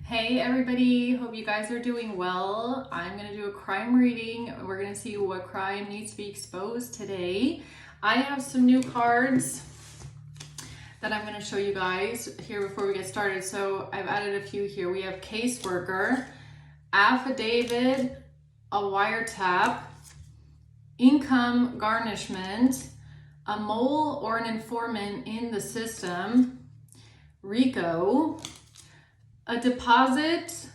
Hey everybody, hope you guys are doing well. I'm going to do a crime reading. We're going to see what crime needs to be exposed today. I have some new cards that I'm going to show you guys here before we get started. So I've added a few here. We have caseworker, affidavit, a wiretap, income garnishment, a mole or an informant in the system, RICO, a deposit,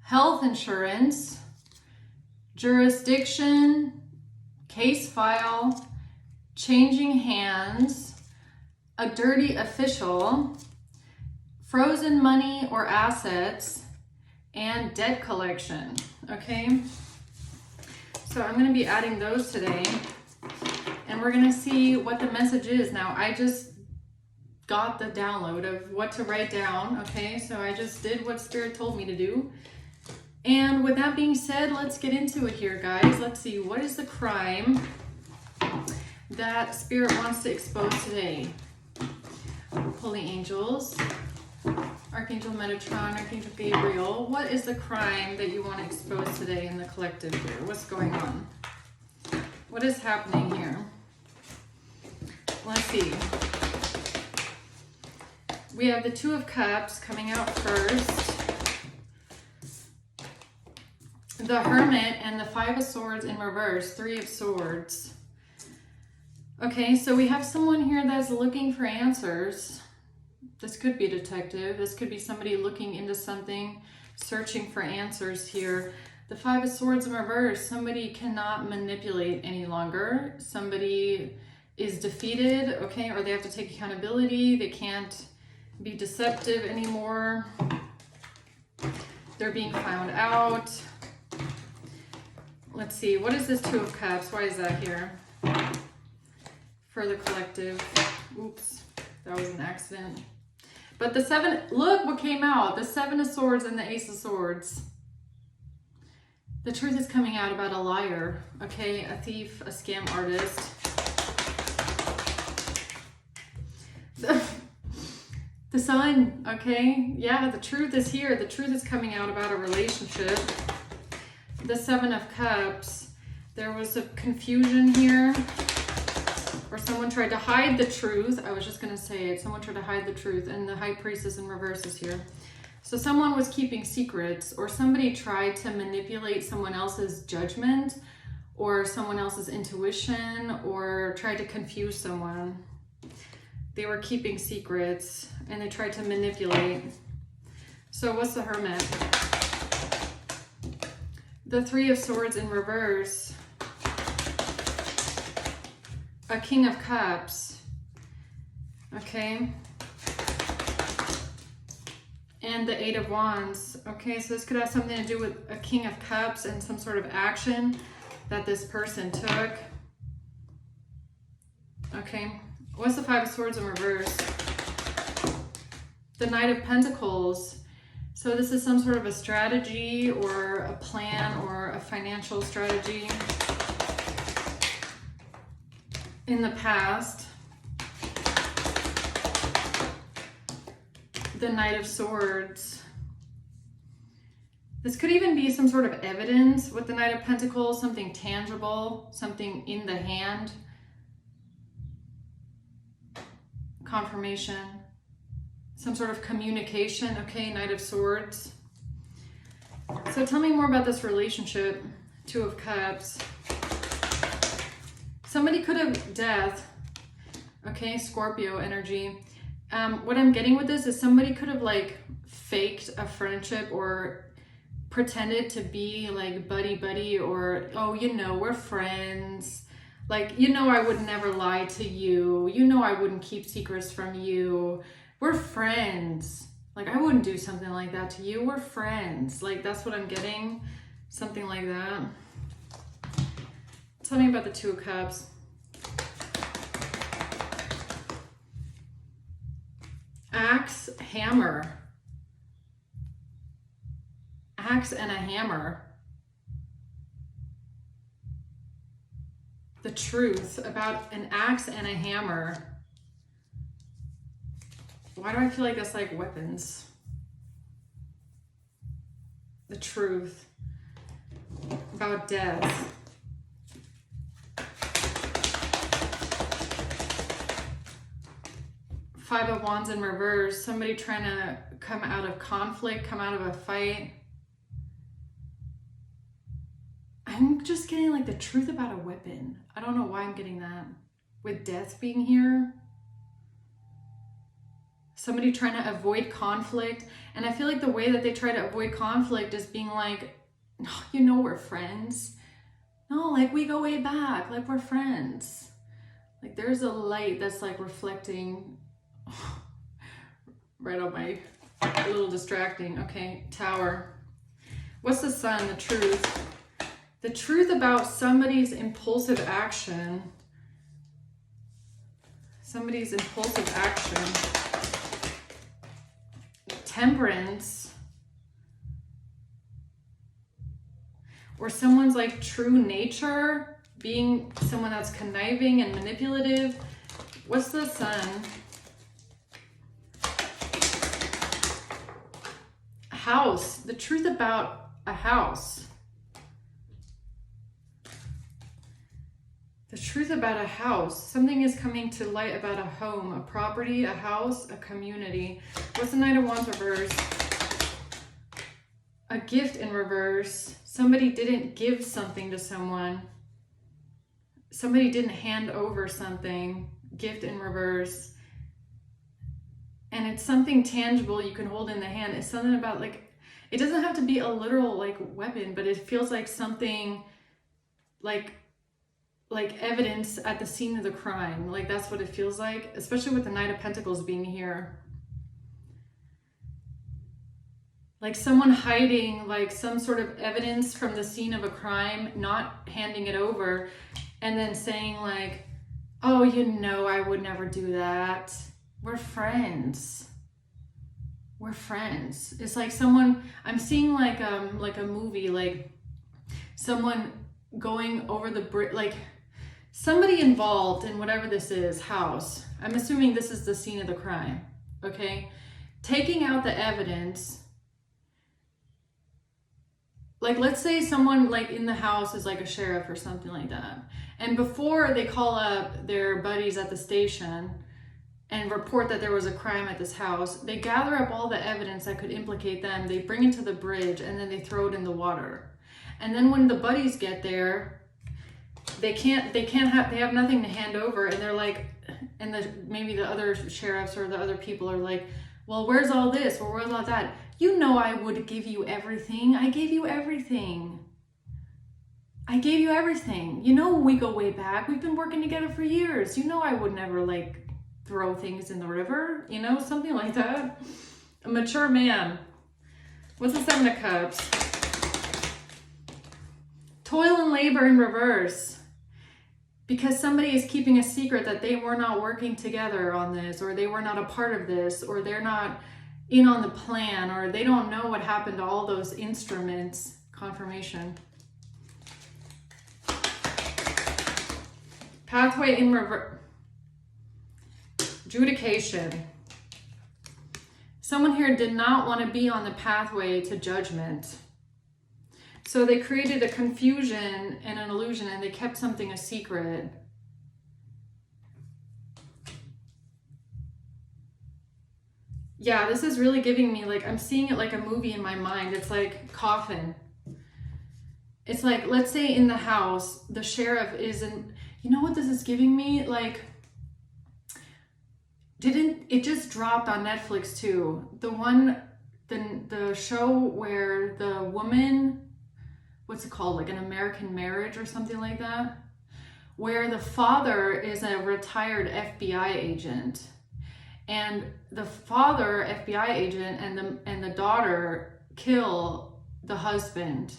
health insurance, jurisdiction, case file, changing hands, a dirty official, frozen money or assets, and debt collection. Okay, so I'm going to be adding those today, and we're going to see what the message is. Now, I just got the download of what to write down. Okay, so I just did what Spirit told me to do. And with that being said, let's get into it here, guys. Let's see, what is the crime that Spirit wants to expose today? Holy angels, Archangel Metatron, Archangel Gabriel, what is the crime that you want to expose today in the collective here? What's going on? What is happening here? Let's see. We have the Two of Cups coming out first, the Hermit, and the Five of Swords in reverse, Three of Swords. Okay, so we have someone here that's looking for answers. This could be a detective. This could be somebody looking into something, searching for answers here. The Five of Swords in reverse, somebody cannot manipulate any longer. Somebody is defeated, okay, or they have to take accountability. They can't be deceptive anymore. They're being found out. Let's see, what is this Two of Cups? Why is that here? For the collective. Oops, that was an accident. But the seven, look what came out. The Seven of Swords and the Ace of Swords. The truth is coming out about a liar, okay? A thief, a scam artist. The Sun, okay? Yeah, the truth is here. The truth is coming out about a relationship. The Seven of Cups. There was a confusion here, or someone tried to hide the truth. I was just going to say it. Someone tried to hide the truth, and the High Priestess in reverse is here. So someone was keeping secrets, or somebody tried to manipulate someone else's judgment, or someone else's intuition, or tried to confuse someone. They were keeping secrets, and they tried to manipulate. So what's the Hermit? The Three of Swords in reverse. A King of Cups. Okay. And the Eight of Wands. Okay, so this could have something to do with a King of Cups and some sort of action that this person took. Okay. What's the Five of Swords in reverse? The Knight of Pentacles. So this is some sort of a strategy or a plan or a financial strategy in the past. The Knight of Swords. This could even be some sort of evidence with the Knight of Pentacles, something tangible, something in the hand. Confirmation, some sort of communication. Okay, Knight of Swords. So tell me more about this relationship. Two of Cups. Somebody could have death. Okay, Scorpio energy. What I'm getting with this is somebody could have like faked a friendship or pretended to be like buddy, or, oh, you know, we're friends. Like, you know, I would never lie to you. You know, I wouldn't keep secrets from you. We're friends. Like, I wouldn't do something like that to you. We're friends. Like, that's what I'm getting. Something like that. Tell me about the Two of Cups. Axe, hammer. Axe and a hammer. The truth about an axe and a hammer. Why do I feel like that's like weapons? the truth about death. Five of Wands in reverse. Somebody trying to come out of conflict, come out of a fight. I'm just getting like the truth about a weapon. I don't know why I'm getting that. With death being here. Somebody trying to avoid conflict. And I feel like the way that they try to avoid conflict is being like, oh, you know, we're friends. No, like we go way back. Like we're friends. Like there's a light that's like reflecting right on my, a little distracting. Okay, Tower. What's the Sun? The truth. The truth about somebody's impulsive action. Somebody's impulsive action. Temperance. Or someone's like true nature, being someone that's conniving and manipulative. What's the Sun? House. The truth about a house. The truth about a house. Something is coming to light about a home, a property, a house, a community. What's the Knight of Wands reverse? A gift in reverse. Somebody didn't give something to someone. Somebody didn't hand over something. Gift in reverse. And it's something tangible you can hold in the hand. It's something about like, it doesn't have to be a literal like weapon, but it feels like something like evidence at the scene of the crime. Like that's what it feels like, especially with the Knight of Pentacles being here. Like someone hiding like some sort of evidence from the scene of a crime, not handing it over, and then saying like, oh, you know, I would never do that. We're friends. We're friends. It's like someone, I'm seeing like a movie, like someone going over the bridge, like somebody involved in whatever this is, house. I'm assuming this is the scene of the crime, okay? Taking out the evidence. Like, let's say someone like in the house is like a sheriff or something like that. And before they call up their buddies at the station and report that there was a crime at this house, they gather up all the evidence that could implicate them. They bring it to the bridge and then they throw it in the water. And then when the buddies get there, they have nothing to hand over. And they're like, and maybe the other sheriffs or the other people are like, well, where's all this? Or where's all that? You know, I would give you everything. I gave you everything. I gave you everything. You know, we go way back. We've been working together for years. You know, I would never like throw things in the river, you know, something like that. A mature man. What's the Seven of Cups? Toil and labor in reverse. Because somebody is keeping a secret that they were not working together on this, or they were not a part of this, or they're not in on the plan, or they don't know what happened to all those instruments. Confirmation. Pathway in reverse. Adjudication. Someone here did not want to be on the pathway to judgment. So they created a confusion and an illusion, and they kept something a secret. Yeah, this is really giving me, like, I'm seeing it like a movie in my mind. It's like coffin. It's like, let's say in the house, the sheriff isn't, you know what this is giving me? Like, it just dropped on Netflix too. The show where the woman, what's it called? Like An American Marriage or something like that? Where the father is a retired FBI agent. And the father, FBI agent, and the daughter kill the husband.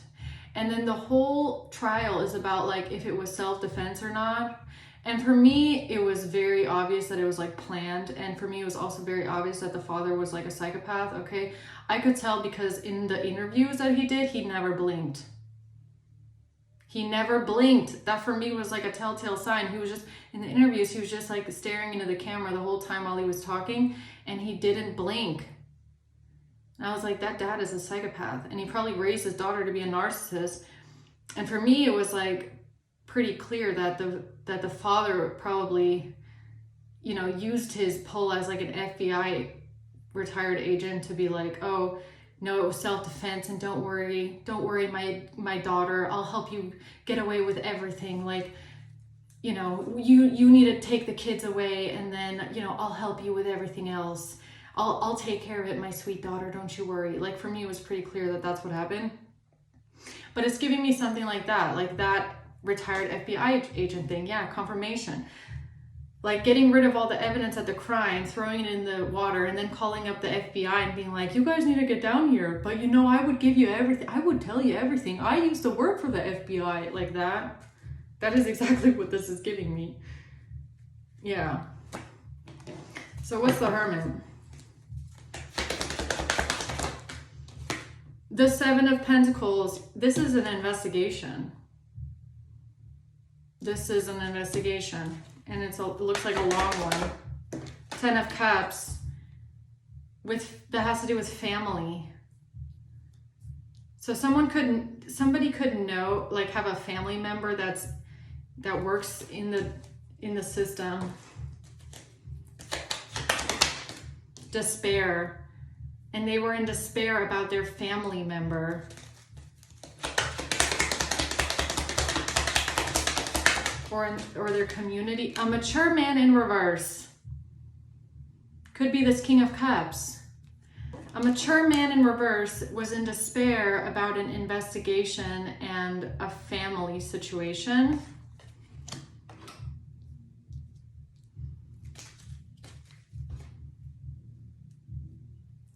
And then the whole trial is about like if it was self-defense or not. And for me, it was very obvious that it was like planned. And for me, it was also very obvious that the father was like a psychopath, okay? I could tell because in the interviews that he did, he never blinked. He never blinked. That for me was like a telltale sign. He was just, in the interviews, he was just like staring into the camera the whole time while he was talking, and he didn't blink. And I was like, that dad is a psychopath. And he probably raised his daughter to be a narcissist. And for me, it was like pretty clear that the father probably, you know, used his pull as like an FBI retired agent to be like, oh, no, it was self-defense, and don't worry, my daughter, I'll help you get away with everything. Like, you know, you need to take the kids away, and then, you know, I'll help you with everything else. I'll take care of it, my sweet daughter, don't you worry. Like, for me, it was pretty clear that that's what happened. But it's giving me something like that retired FBI agent thing. Yeah, confirmation. Like getting rid of all the evidence at the crime, throwing it in the water, and then calling up the FBI and being like, you guys need to get down here. But you know, I would give you everything. I would tell you everything. I used to work for the FBI. Like that. That is exactly what this is giving me. Yeah. So what's the Hermit? The Seven of Pentacles. This is an investigation. This is an investigation. And it looks like a long one. 10 of Cups. That has to do with family. So somebody could know, like have a family member that works in the system. Despair. And they were in despair about their family member. Or their community. A mature man in reverse. Could be this King of Cups. A mature man in reverse was in despair about an investigation and a family situation.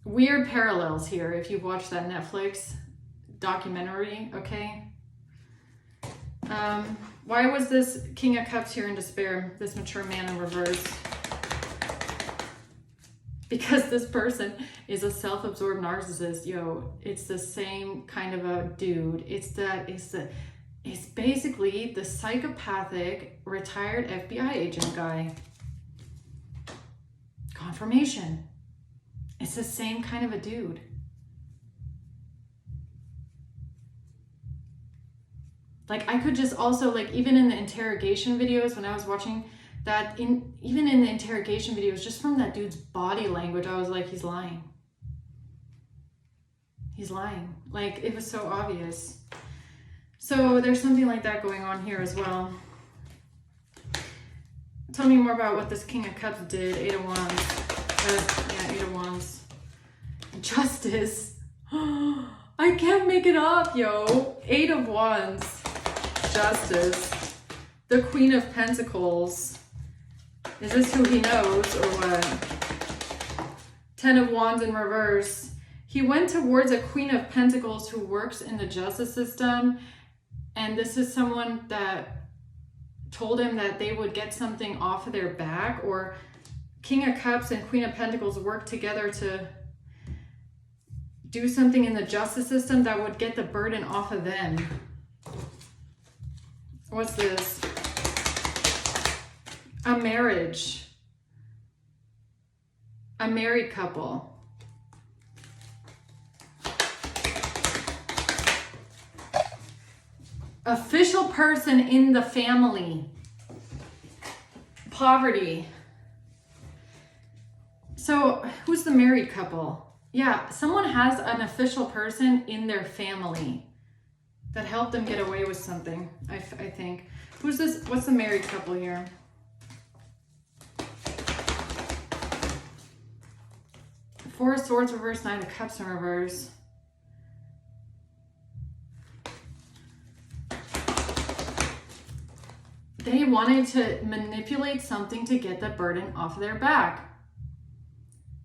Weird parallels here if you've watched that Netflix documentary, okay? Why was this King of Cups here in despair, this mature man in reverse? Because this person is a self-absorbed narcissist. Yo, it's the same kind of a dude. It's basically the psychopathic retired FBI agent guy. Confirmation. It's the same kind of a dude. Like I could just also, like, even in the interrogation videos, when I was watching that, even in the interrogation videos, just from that dude's body language, I was like, he's lying. He's lying. Like, it was so obvious. So there's something like that going on here as well. Tell me more about what this King of Cups did. Eight of Wands. Yeah, Eight of Wands. Justice. I can't make it up, yo. Eight of Wands. Justice. The Queen of Pentacles. Is this who he knows or what? 10 of Wands in reverse. He went towards a Queen of Pentacles who works in the justice system. And this is someone that told him that they would get something off of their back, or King of Cups and Queen of Pentacles work together to do something in the justice system that would get the burden off of them. What's this? A marriage. A married couple. Official person in the family. Poverty. So who's the married couple? Yeah, someone has an official person in their family that helped them get away with something, I think. Who's this? What's the married couple here? Four of Swords reverse, Nine of Cups in reverse. They wanted to manipulate something to get the burden off of their back.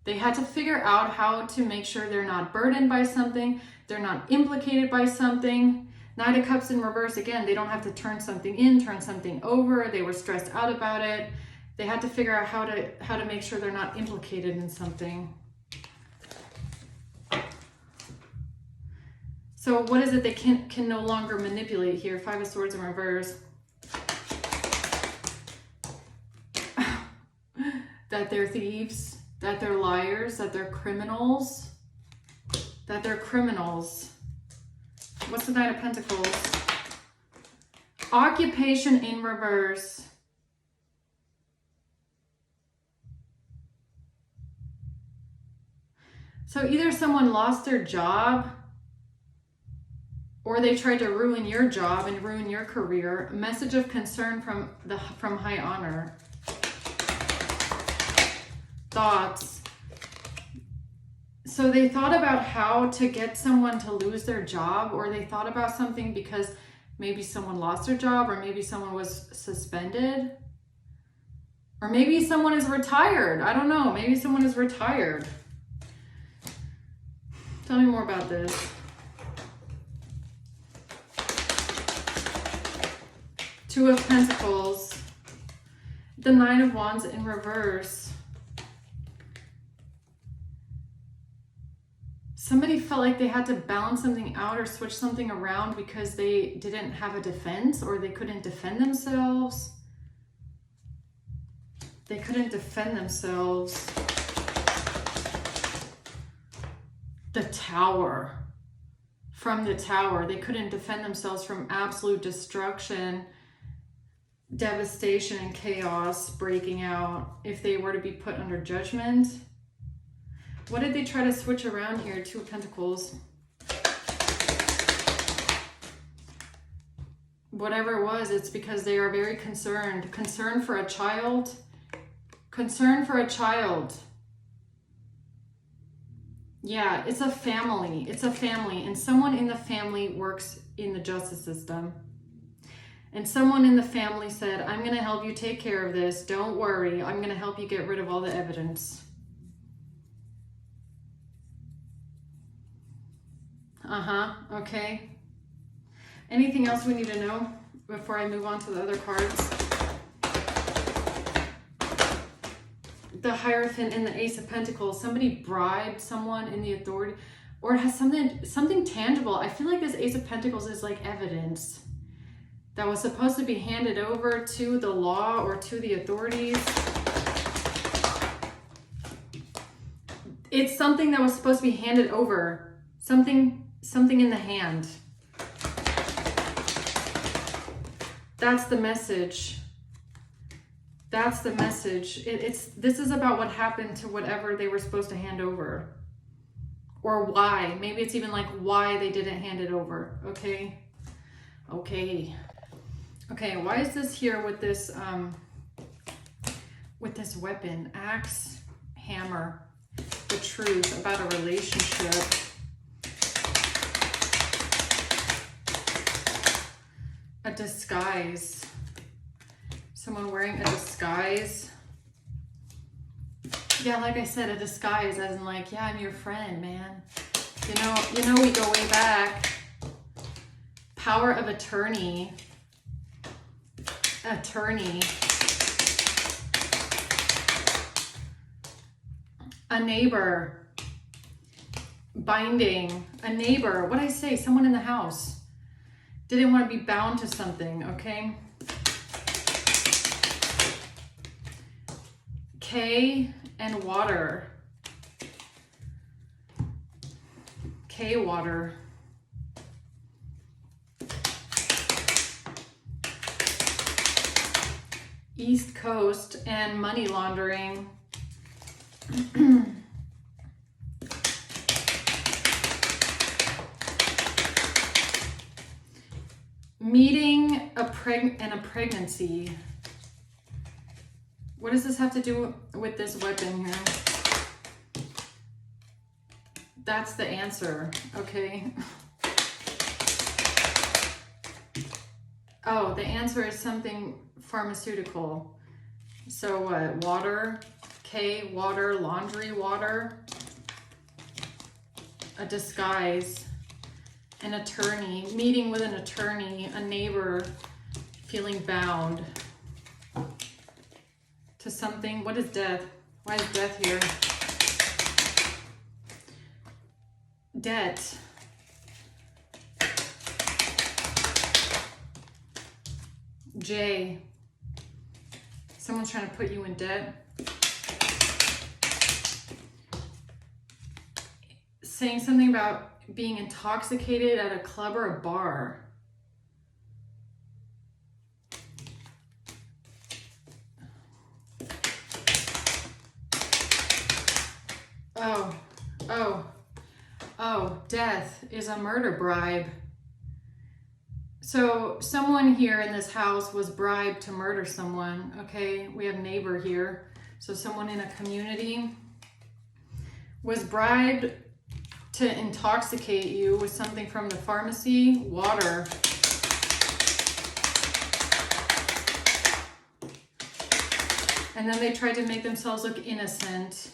They had to figure out how to make sure they're not burdened by something, they're not implicated by something. Nine of Cups in reverse, again, they don't have to turn something in, turn something over. They were stressed out about it. They had to figure out how to make sure they're not implicated in something. So what is it they can no longer manipulate here? Five of Swords in reverse. That they're thieves, that they're liars, that they're criminals. that they're criminals. What's the Knight of Pentacles? Occupation in reverse. So either someone lost their job, or they tried to ruin your job and ruin your career. A message of concern from high honor. Thoughts. So they thought about how to get someone to lose their job, or they thought about something because maybe someone lost their job, or maybe someone was suspended, or maybe someone is retired. I don't know. Maybe someone is retired. Tell me more about this. Two of Pentacles. The Nine of Wands in reverse. Somebody felt like they had to balance something out or switch something around because they didn't have a defense, or they couldn't defend themselves. They couldn't defend themselves. The Tower. From the Tower. They couldn't defend themselves from absolute destruction, devastation, and chaos breaking out if they were to be put under judgment. What did they try to switch around here? Two of Pentacles. Whatever it was, it's because they are very concerned. Concern for a child. Concern for a child. Yeah, it's a family. It's a family. And someone in the family works in the justice system. And someone in the family said, I'm going to help you take care of this. Don't worry. I'm going to help you get rid of all the evidence. Okay. Anything else we need to know before I move on to the other cards? The Hierophant and the Ace of Pentacles. Somebody bribed someone in the authority, or it has something tangible. I feel like this Ace of Pentacles is like evidence that was supposed to be handed over to the law or to the authorities. It's something that was supposed to be handed over. Something in the hand. That's the message. That's the message. This is about what happened to whatever they were supposed to hand over. Or why. Maybe it's even like why they didn't hand it over. Okay. Okay. Okay, why is this here with this weapon? Axe, hammer. The truth about a relationship. A disguise. Someone wearing a disguise. Yeah, like I said, a disguise as in like, yeah, I'm your friend, man. You know we go way back. Power of attorney. Attorney. A neighbor. Binding. A neighbor. What'd I say? Someone in the house. Didn't want to be bound to something, okay? K and water. K water. East Coast and money laundering. Meeting and a pregnancy. What does this have to do with this weapon here? That's the answer, okay? Oh, the answer is something pharmaceutical. So what? Water, K, water, laundry, water. A disguise. An attorney, meeting with an attorney, a neighbor, feeling bound to something. What is death? Why is death here? Debt. J. Someone's trying to put you in debt. saying something about being intoxicated at a club or a bar. Oh, death is a murder bribe. So someone here in this house was bribed to murder someone, okay? We have neighbor here. So someone in a community was bribed to intoxicate you with something from the pharmacy, water. And then they tried to make themselves look innocent.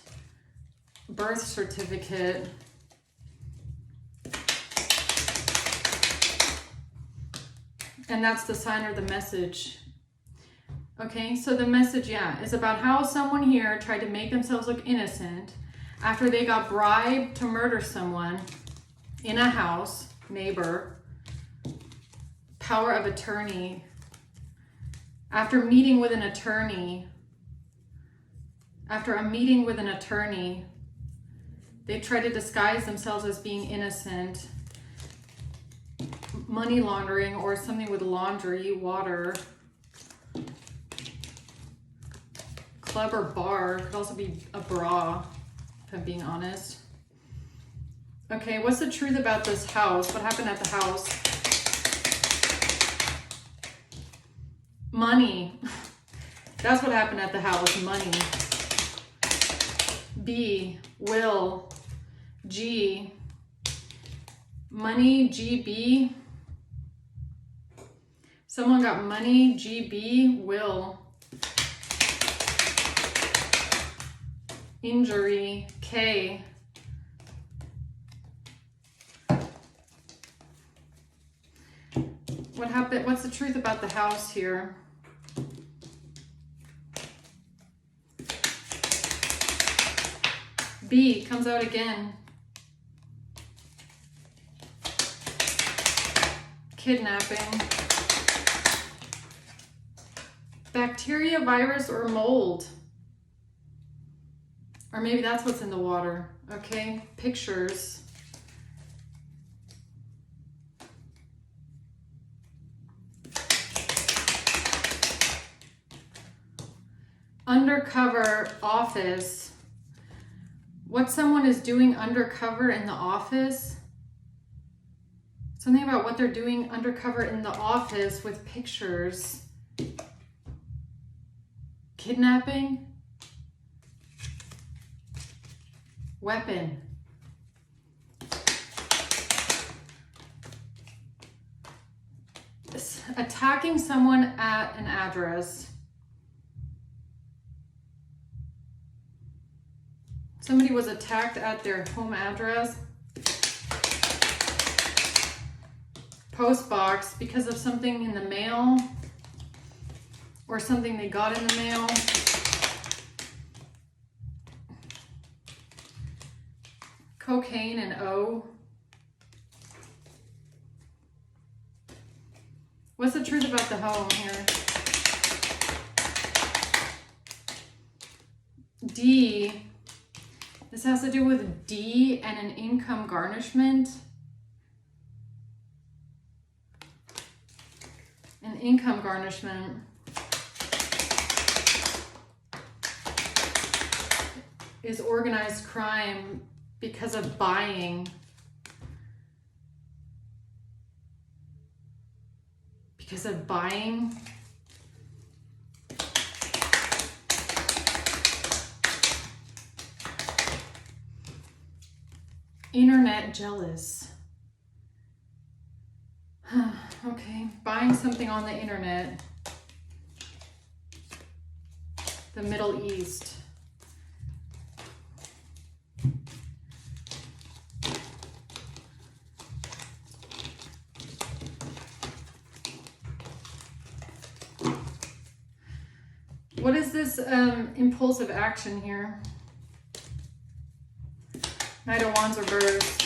Birth certificate. And that's the sign or the message. Okay, so the message, is about how someone here tried to make themselves look innocent after they got bribed to murder someone in a house, neighbor, power of attorney, after meeting with an attorney, they try to disguise themselves as being innocent, money laundering or something with laundry, water, club or bar, could also be a bra, if I'm being honest. Okay, what's the truth about this house? What happened at the house? Money. That's what happened at the house, money. B, will. G, money, GB. Someone got money, GB, will. Injury, K. What happened? What's the truth about the house here? B comes out again. Kidnapping. Bacteria, virus, or mold. Or maybe that's what's in the water. Okay, pictures. Undercover office. What someone is doing undercover in the office. Something about what they're doing undercover in the office with pictures. Kidnapping. Weapon. Attacking someone at an address. Somebody was attacked at their home address. Post box because of something in the mail or something they got in the mail. Cocaine and O. What's the truth about the home here? D. This has to do with D and an income garnishment. An income garnishment. Is organized crime because of buying. Because of buying. Internet jealous. Okay, buying something on the internet. The Middle East. What is this impulsive action here? Knight of Wands reversed.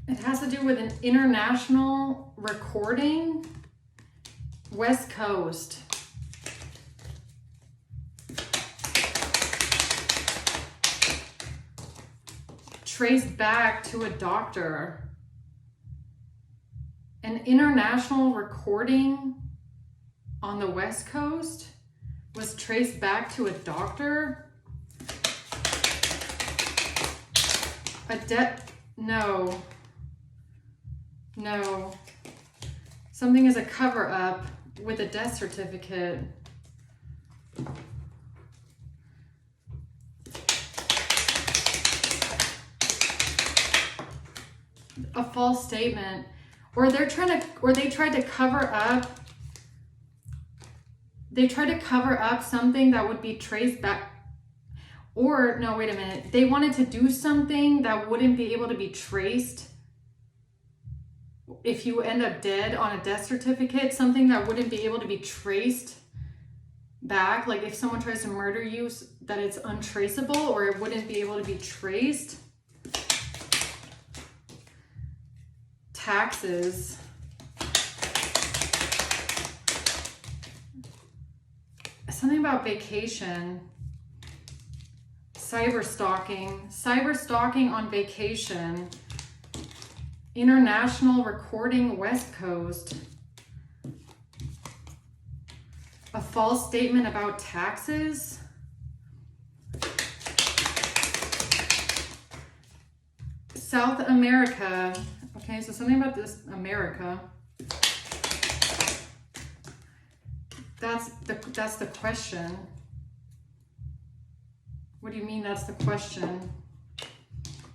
It has to do with an international recording. West Coast. traced back to a doctor. An international recording on the West Coast was traced back to a doctor. No. Something is a cover up with a death certificate. A false statement, or they tried to cover up. They tried to cover up something that would be traced back. Or no, wait a minute. They wanted to do something that wouldn't be able to be traced if you end up dead on a death certificate. Something that wouldn't be able to be traced back. Like if someone tries to murder you, that it's untraceable, or it wouldn't be able to be traced. Taxes. Something about vacation. Cyber stalking on vacation. International recording West Coast. A false statement about taxes. South America. Okay, so something about this America. That's the question. What do you mean that's the question?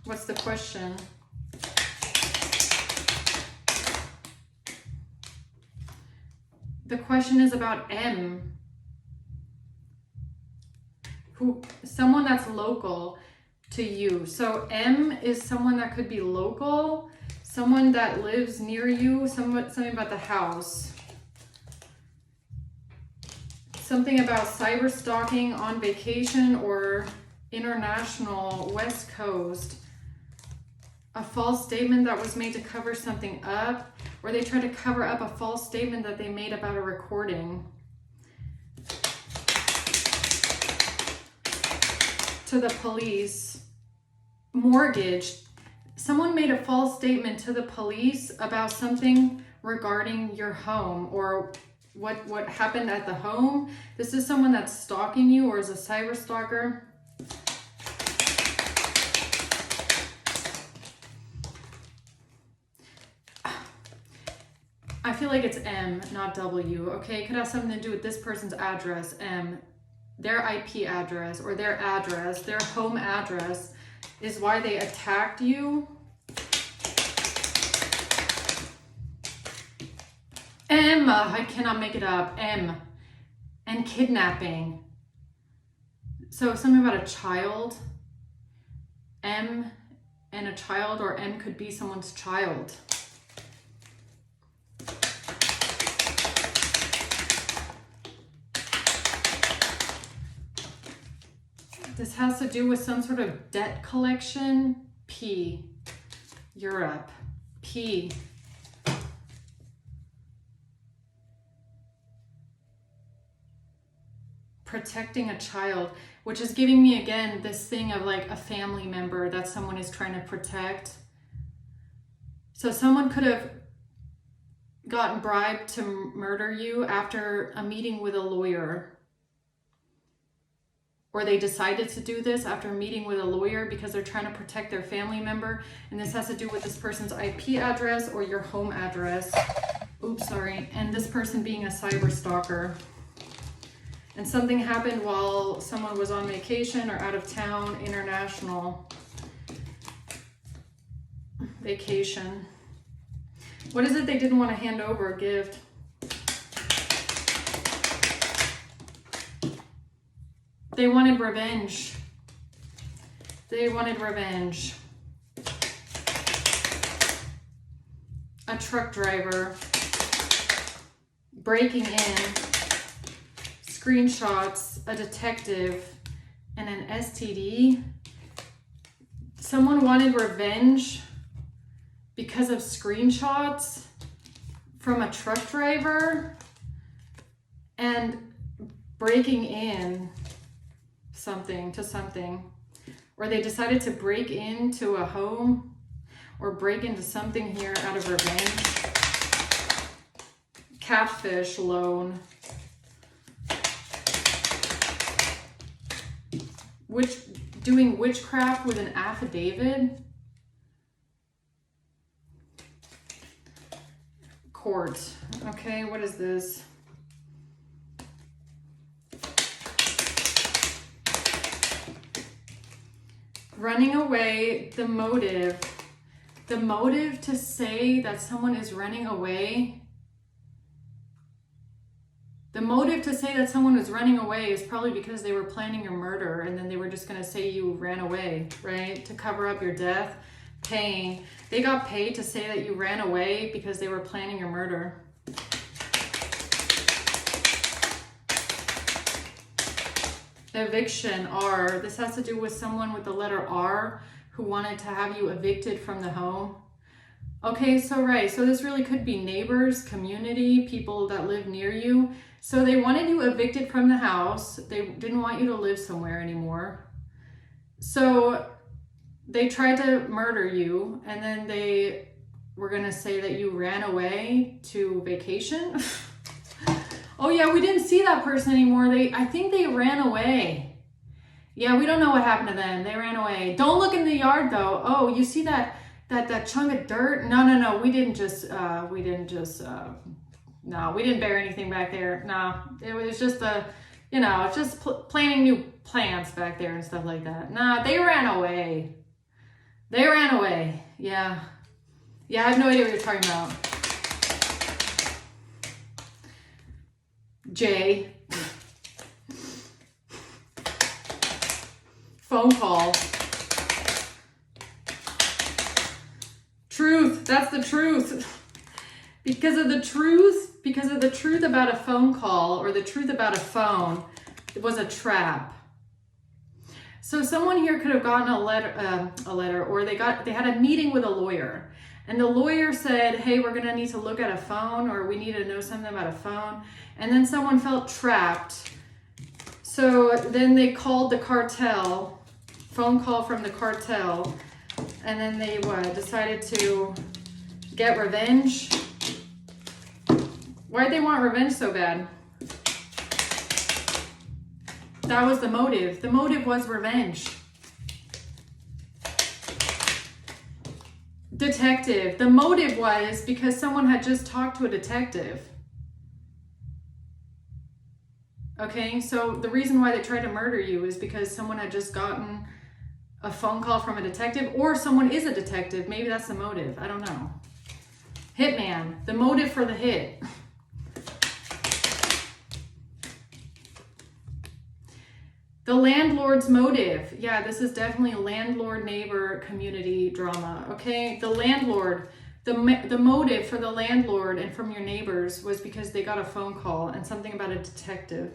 What's the question? The question is about M. Someone that's local to you. So M is someone that could be local, someone that lives near you, something about the house. Something about cyber stalking on vacation or international West Coast. A false statement that was made to cover something up, or they tried to cover up a false statement that they made about a recording. To the police. Mortgage. Someone made a false statement to the police about something regarding your home or what happened at the home. This is someone that's stalking you or is a cyber stalker. I feel like it's M, not W, okay? It could have something to do with this person's address, M. Their IP address or their address, their home address is why they attacked you. M, I cannot make it up, M. And kidnapping. So something about a child. M and a child, or M could be someone's child. This has to do with some sort of debt collection. P, Europe. P. Protecting a child, which is giving me again this thing of like a family member that someone is trying to protect. So someone could have gotten bribed to murder you after a meeting with a lawyer. Or they decided to do this after meeting with a lawyer because they're trying to protect their family member. And this has to do with this person's IP address or your home address. Oops, sorry. And this person being a cyber stalker. And something happened while someone was on vacation or out of town, international. Vacation. What is it they didn't want to hand over a gift? They wanted revenge. They wanted revenge. A truck driver. Breaking in. Screenshots. A detective. And an STD. Someone wanted revenge because of screenshots from a truck driver and breaking in something to something, or they decided to break into a home or break into something here out of revenge. Catfish loan. Doing witchcraft with an affidavit. Court. Okay, what is this? Running away, the motive. The motive to say that someone is running away. The motive to say that someone was running away is probably because they were planning your murder and then they were just going to say you ran away, right? To cover up your death, paying. They got paid to say that you ran away because they were planning your murder. Eviction, R. This has to do with someone with the letter R who wanted to have you evicted from the home. Okay, so right. So this really could be neighbors, community, people that live near you. So they wanted you evicted from the house. They didn't want you to live somewhere anymore. So they tried to murder you, and then they were going to say that you ran away to vacation. Oh yeah, we didn't see that person anymore. I think they ran away. Yeah, we don't know what happened to them. They ran away. Don't look in the yard though. Oh, you see that chunk of dirt? No. We didn't bury anything back there. No, it was just planting new plants back there and stuff like that. Nah, they ran away. They ran away. Yeah. Yeah, I have no idea what you're talking about. J. Phone call. Truth. That's the truth. Because of the truth about a phone call or the truth about a phone, it was a trap. So someone here could have gotten a letter, or they had a meeting with a lawyer, and the lawyer said, hey, we're gonna need to look at a phone, or we need to know something about a phone. And then someone felt trapped. So then they called the cartel, phone call from the cartel, and then they decided to get revenge. Why'd they want revenge so bad? That was the motive. The motive was revenge. Detective. The motive was because someone had just talked to a detective. Okay, so the reason why they tried to murder you is because someone had just gotten a phone call from a detective, or someone is a detective. Maybe that's the motive. I don't know. Hitman. The motive for the hit. The landlord's motive. Yeah, this is definitely landlord-neighbor community drama, okay? The landlord, the motive for the landlord and from your neighbors was because they got a phone call and something about a detective.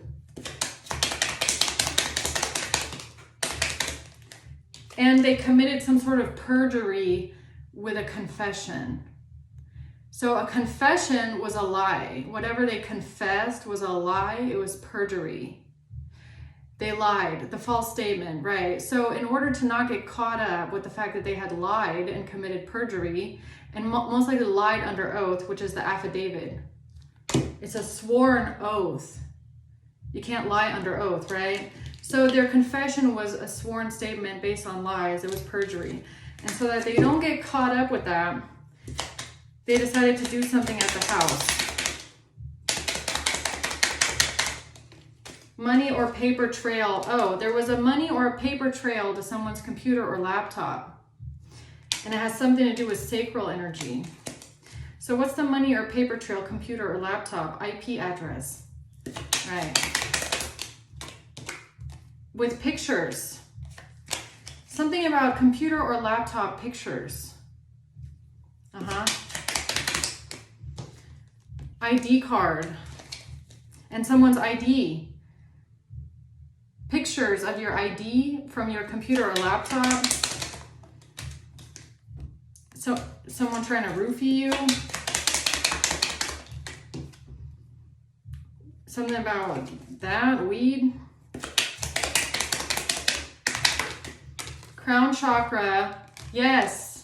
And they committed some sort of perjury with a confession. So a confession was a lie. Whatever they confessed was a lie. It was perjury. They lied, the false statement, right? So in order to not get caught up with the fact that they had lied and committed perjury, and most likely lied under oath, which is the affidavit. It's a sworn oath. You can't lie under oath, right? So their confession was a sworn statement based on lies. It was perjury. And so that they don't get caught up with that, they decided to do something at the house. Money or paper trail. Oh, there was a money or a paper trail to someone's computer or laptop. And it has something to do with sacral energy. So what's the money or paper trail, computer or laptop? IP address. Right. With pictures. Something about computer or laptop pictures. ID card. And someone's ID. Pictures of your ID from your computer or laptop. So someone trying to roofie you. Something about that, weed. Crown chakra, yes.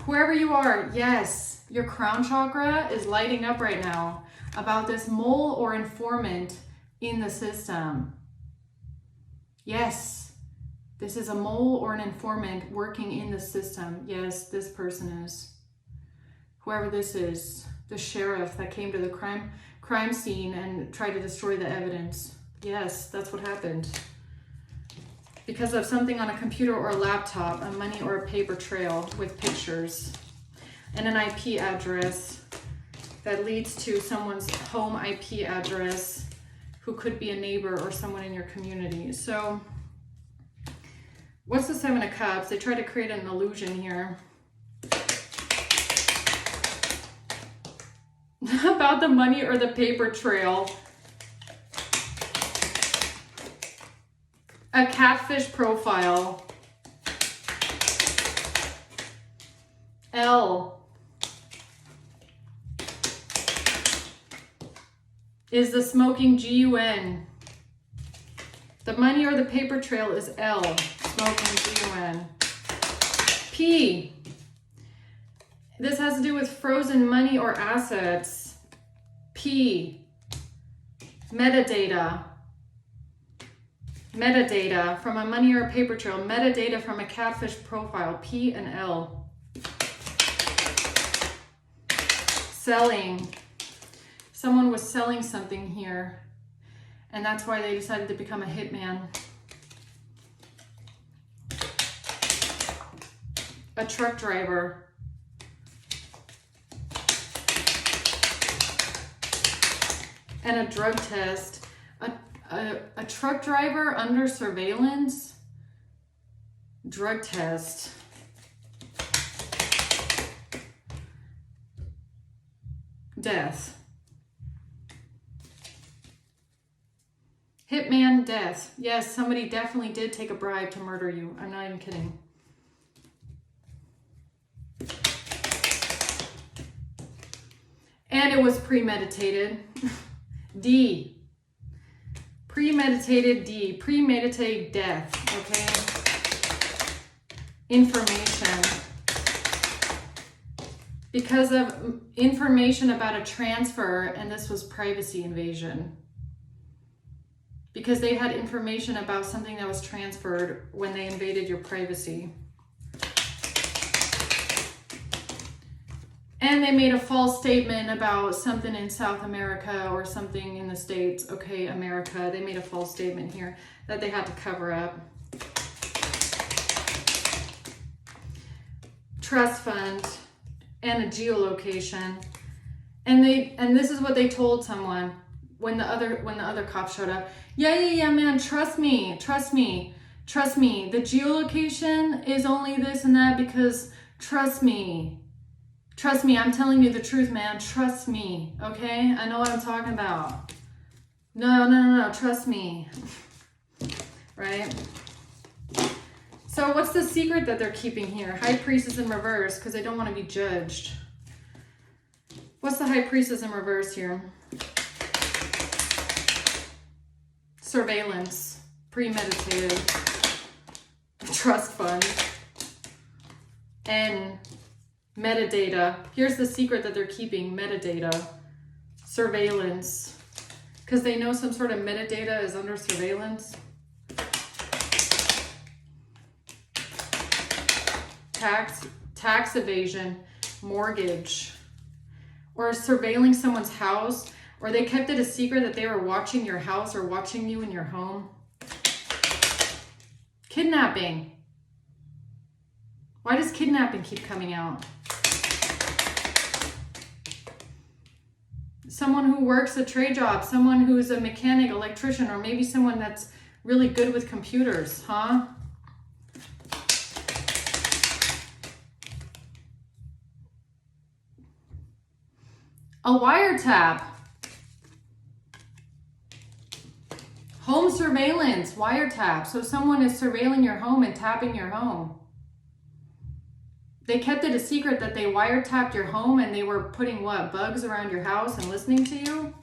Whoever you are, yes. Your crown chakra is lighting up right now about this mole or informant in the system. Yes, this is a mole or an informant working in the system. Yes, this person is. Whoever this is, the sheriff that came to the crime scene and tried to destroy the evidence. Yes, that's what happened. Because of something on a computer or a laptop, a money or a paper trail with pictures, and an IP address that leads to someone's home IP address who could be a neighbor or someone in your community. So what's the Seven of Cups? They try to create an illusion here. About the money or the paper trail. A catfish profile. L is the smoking GUN. The money or the paper trail is L, smoking GUN. P, this has to do with frozen money or assets. P, metadata. Metadata from a money or a paper trail. Metadata from a catfish profile. P and L. Selling. Someone was selling something here, and that's why they decided to become a hitman. A truck driver. And a drug test. A truck driver under surveillance. Drug test. Death. Hitman, death. Yes, somebody definitely did take a bribe to murder you. I'm not even kidding. And it was premeditated. D. Premeditated D. Premeditated death. Okay? Information. Because of information about a transfer, and this was privacy invasion. Because they had information about something that was transferred when they invaded your privacy. And they made a false statement about something in South America or something in the States. Okay, America. They made a false statement here that they had to cover up. Trust fund and a geolocation. And this is what they told someone when the other cop showed up. Yeah, man, trust me. The geolocation is only this and that because trust me, I'm telling you the truth, man. Trust me, okay? I know what I'm talking about. No, trust me. Right? So what's the secret that they're keeping here? High Priestess in reverse because they don't want to be judged. What's the High Priestess in reverse here? Surveillance, premeditated, trust fund, and metadata. Here's the secret that they're keeping, metadata, surveillance, because they know some sort of metadata is under surveillance. Tax evasion, mortgage, or surveilling someone's house. Or they kept it a secret that they were watching your house or watching you in your home. Kidnapping. Why does kidnapping keep coming out? Someone who works a trade job, someone who's a mechanic, electrician, or maybe someone that's really good with computers, huh? A wiretap. Home surveillance, wiretap. So someone is surveilling your home and tapping your home. They kept it a secret that they wiretapped your home and they were putting what? Bugs around your house and listening to you?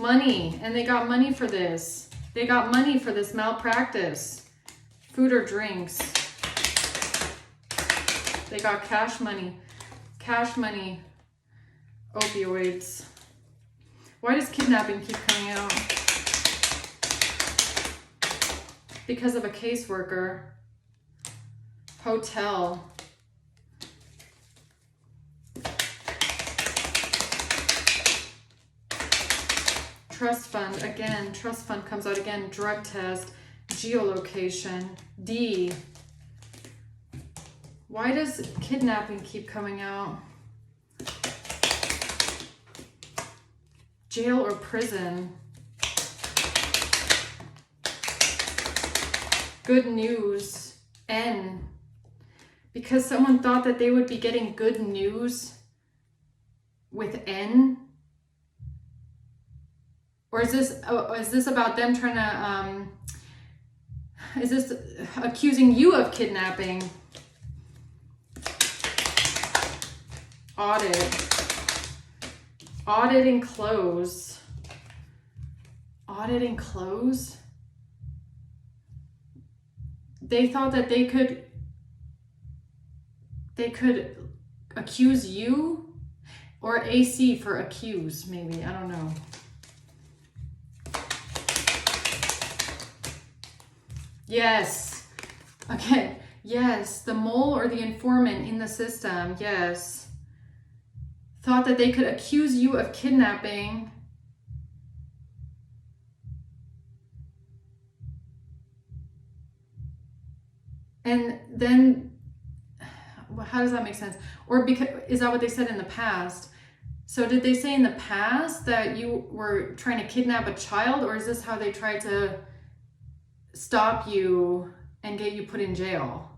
Money, and they got money for this. They got money for this malpractice. Food or drinks. They got cash money. Cash money. Opioids. Why does kidnapping keep coming out? Because of a caseworker. Hotel. Trust fund, again, trust fund comes out again. Drug test, geolocation, D. Why does kidnapping keep coming out? Jail or prison. Good news, N. Because someone thought that they would be getting good news with N. Or is this about them trying to, is this accusing you of kidnapping? Audit. Audit and close. Audit and close? They thought that they could accuse you? Or AC for accuse, maybe, I don't know. Yes. Okay. Yes. The mole or the informant in the system. Yes. Thought that they could accuse you of kidnapping. And then, how does that make sense? Or because, is that what they said in the past? So did they say in the past that you were trying to kidnap a child, or is this how they tried to stop you and get you put in jail?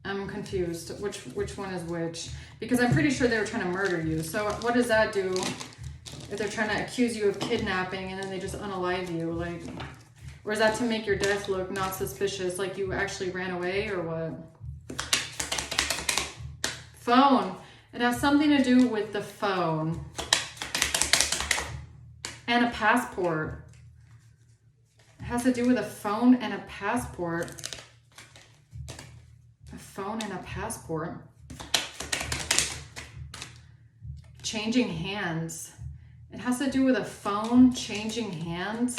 I'm confused. Which one is which? Because I'm pretty sure they were trying to murder you. So what does that do if they're trying to accuse you of kidnapping and then they just unalive you? Like, or is that to make your death look not suspicious, like you actually ran away or what? Phone. It has something to do with the phone. And a passport. It has to do with a phone and a passport. A phone and a passport. Changing hands. It has to do with a phone changing hands.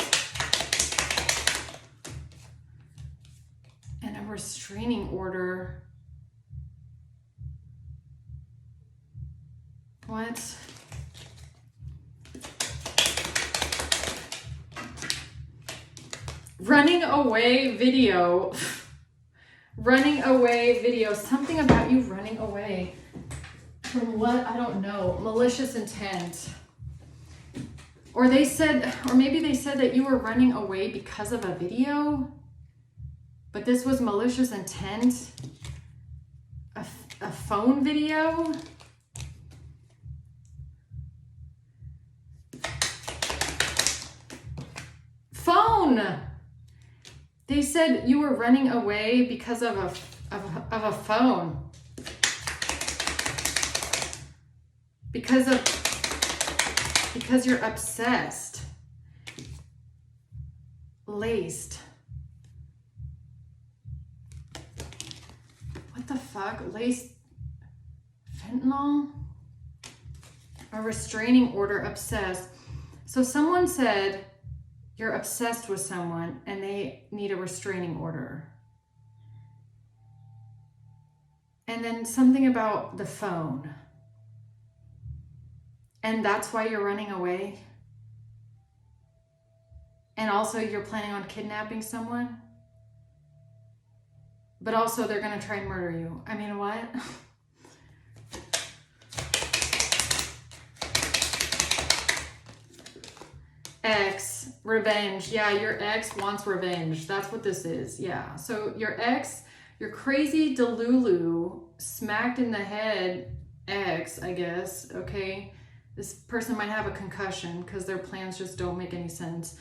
And a restraining order. What? Running away video. Running away video. Something about you running away. From what? I don't know. Malicious intent. Or they said, or maybe they said that you were running away because of a video. But this was malicious intent. A phone video. Phone. They said you were running away because of a phone. Because you're obsessed. Laced. What the fuck? Laced fentanyl? A restraining order, obsessed. So someone said you're obsessed with someone and they need a restraining order. And then something about the phone. And that's why you're running away. And also you're planning on kidnapping someone. But also they're going to try and murder you. I mean, what? Ex, revenge. Yeah, your ex wants revenge. That's what this is. Yeah. So your ex, your crazy Delulu, smacked in the head ex, I guess. Okay. This person might have a concussion because their plans just don't make any sense.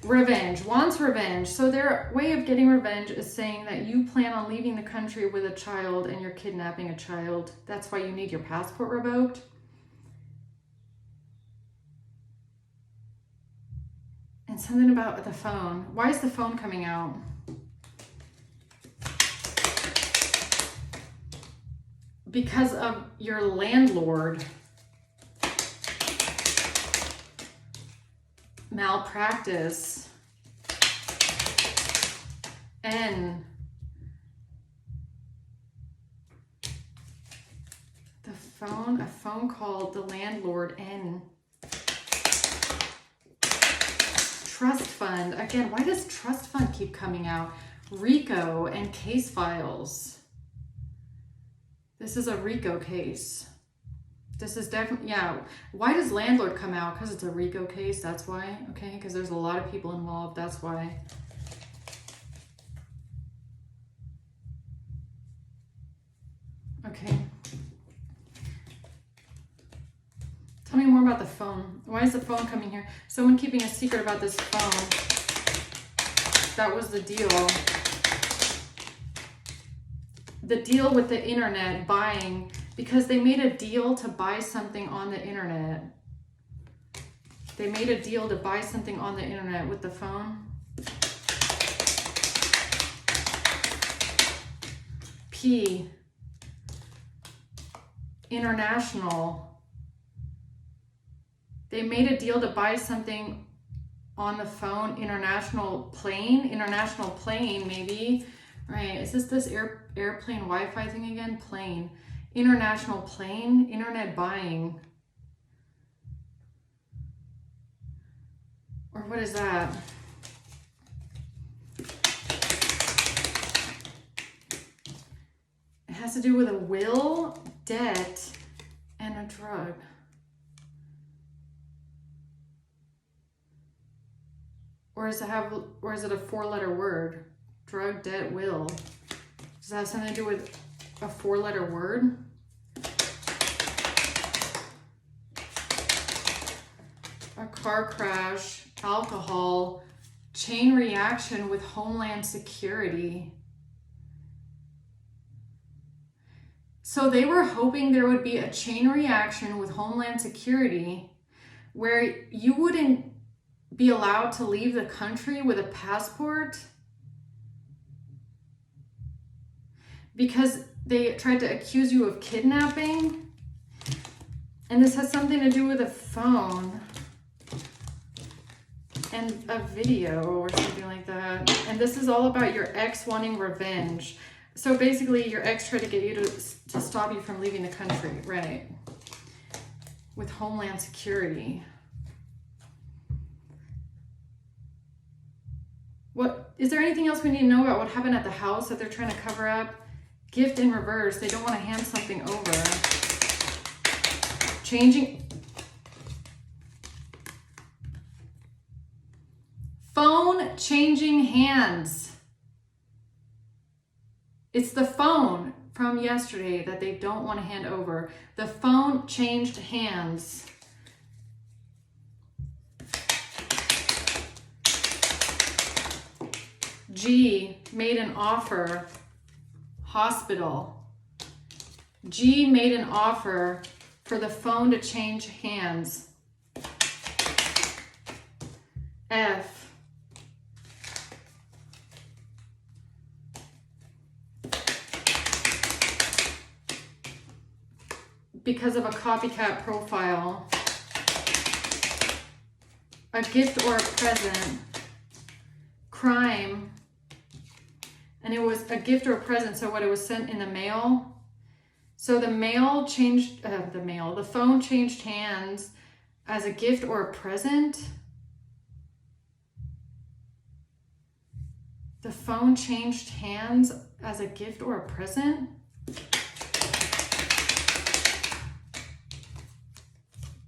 Revenge, wants revenge. So their way of getting revenge is saying that you plan on leaving the country with a child and you're kidnapping a child. That's why you need your passport revoked. And something about the phone. Why is the phone coming out? Because of your landlord. Malpractice. N. The phone, a phone call, the landlord, N. Trust fund. Again, why does trust fund keep coming out? RICO and case files. This is a RICO case. This is definitely, yeah. Why does landlord come out? Because it's a RICO case, that's why. Okay, because there's a lot of people involved, that's why. Okay. Tell me more about the phone. Why is the phone coming here? Someone keeping a secret about this phone. That was the deal. The deal with the internet buying, because they made a deal to buy something on the internet. They made a deal to buy something on the internet with the phone. P. International. They made a deal to buy something on the phone. International plane, maybe. Right, is this airplane Wi-Fi thing again? Plane, international plane, internet buying. Or what is that? It has to do with a will, debt, and a drug. Or does it a four-letter word? Drug, debt, will. Does that have something to do with a four-letter word? A car crash, alcohol, chain reaction with Homeland Security. So they were hoping there would be a chain reaction with Homeland Security where you wouldn't be allowed to leave the country with a passport because they tried to accuse you of kidnapping. And this has something to do with a phone and a video or something like that. And this is all about your ex wanting revenge. So basically your ex tried to get you to stop you from leaving the country, right? With Homeland Security. What is there anything else we need to know about what happened at the house that they're trying to cover up? Gift in reverse. They don't want to hand something over. Changing. Phone changing hands. It's the phone from yesterday that they don't want to hand over. The phone changed hands. G, made an offer. Hospital. G made an offer for the phone to change hands. F. Because of a copycat profile. A gift or a present. Crime. And it was a gift or a present, so what, it was sent in the mail. So the mail changed, the phone changed hands as a gift or a present. The phone changed hands as a gift or a present.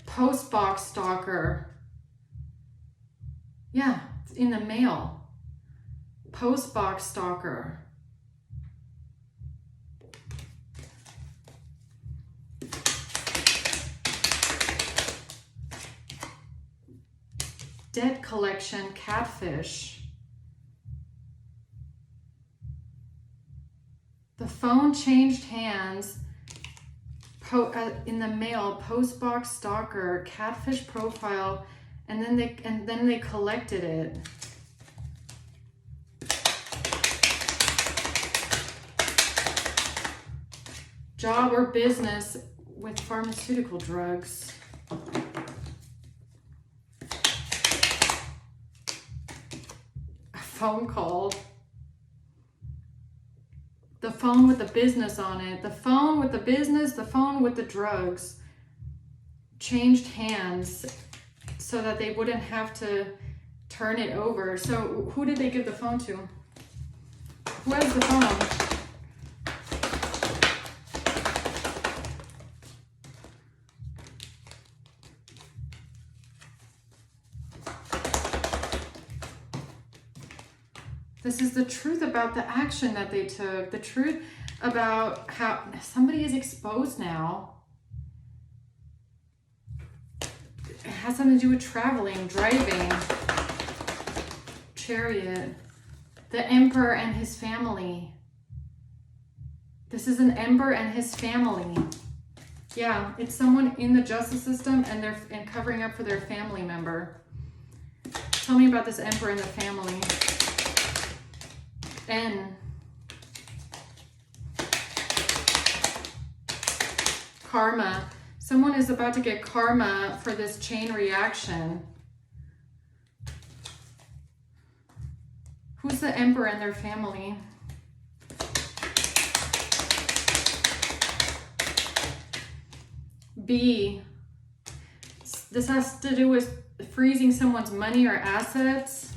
Postbox stalker. Yeah, it's in the mail. Postbox stalker. Debt collection, catfish. The phone changed hands in the mail, postbox stalker, catfish profile, and then they collected it. Job or business with pharmaceutical drugs. A phone call. The phone with the business on it. The phone with the business, the phone with the drugs. Changed hands so that they wouldn't have to turn it over. So who did they give the phone to? Who has the phone? This is the truth about the action that they took. The truth about how somebody is exposed now. It has something to do with traveling, driving, Chariot, the Emperor and his family. This is an Emperor and his family. Yeah, it's someone in the justice system and they're covering up for their family member. Tell me about this Emperor and the family. N. Karma. Someone is about to get karma for this chain reaction. Who's the Emperor and their family? B. This has to do with freezing someone's money or assets.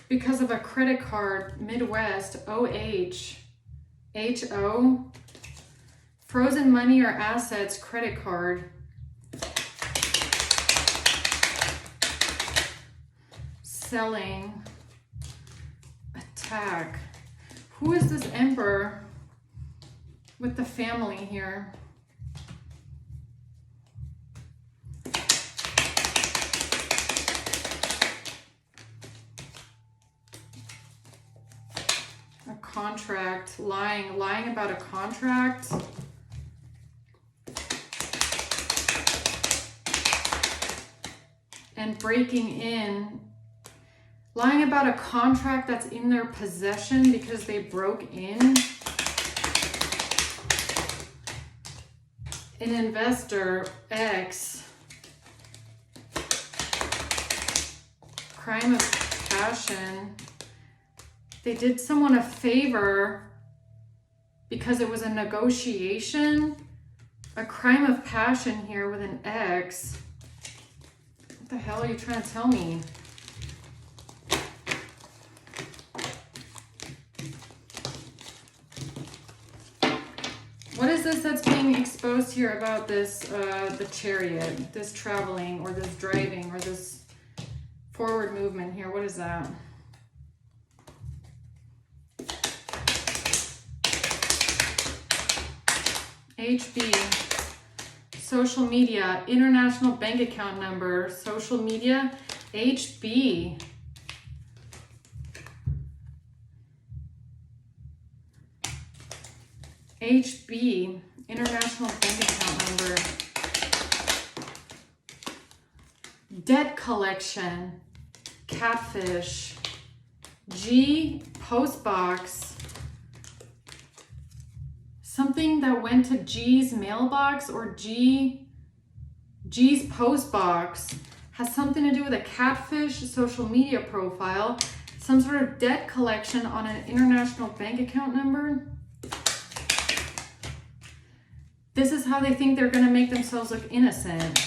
Because of a credit card, Midwest, OH, HO, frozen money or assets, credit card. Selling, attack. Who is this Emperor with the family here? Contract, lying about a contract. And breaking in, lying about a contract that's in their possession because they broke in. An investor, X. Crime of passion. They did someone a favor because it was a negotiation. A crime of passion here with an X. What the hell are you trying to tell me? What is this that's being exposed here about this, the Chariot, this traveling or this driving or this forward movement here? What is that? HB, social media, international bank account number, social media, HB. HB, international bank account number. Debt collection, catfish. G, post box. Something that went to G's mailbox or G's post box has something to do with a catfish social media profile, some sort of debt collection on an international bank account number. This is how they think they're going to make themselves look innocent.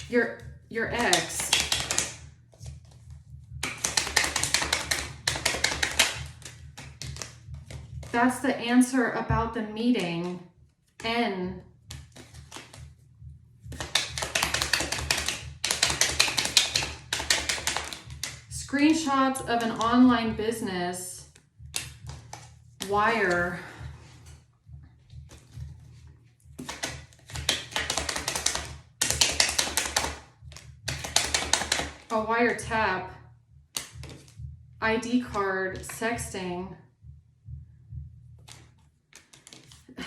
Your ex. That's the answer about the meeting. N. Screenshots of an online business. Wire. A wiretap. ID card. Sexting.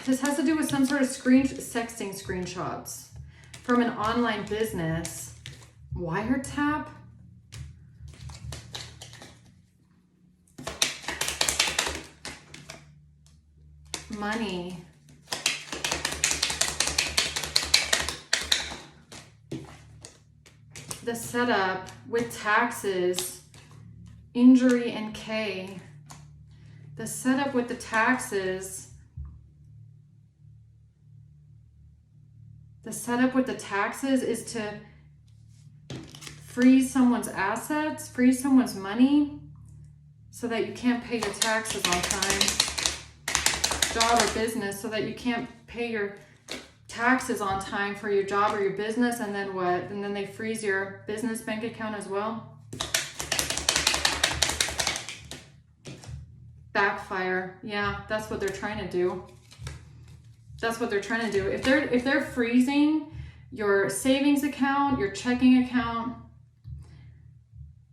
This has to do with some sort of sexting screenshots from an online business. Wiretap? Money. The setup with taxes, injury, and K. The setup with the taxes. The setup with the taxes is to freeze someone's assets, freeze someone's money, so that you can't pay your taxes on time. Job or business, so that you can't pay your taxes on time for your job or your business, and then what? And then they freeze your business bank account as well. Backfire. Yeah, that's what they're trying to do. That's what they're trying to do. If they're freezing your savings account, your checking account,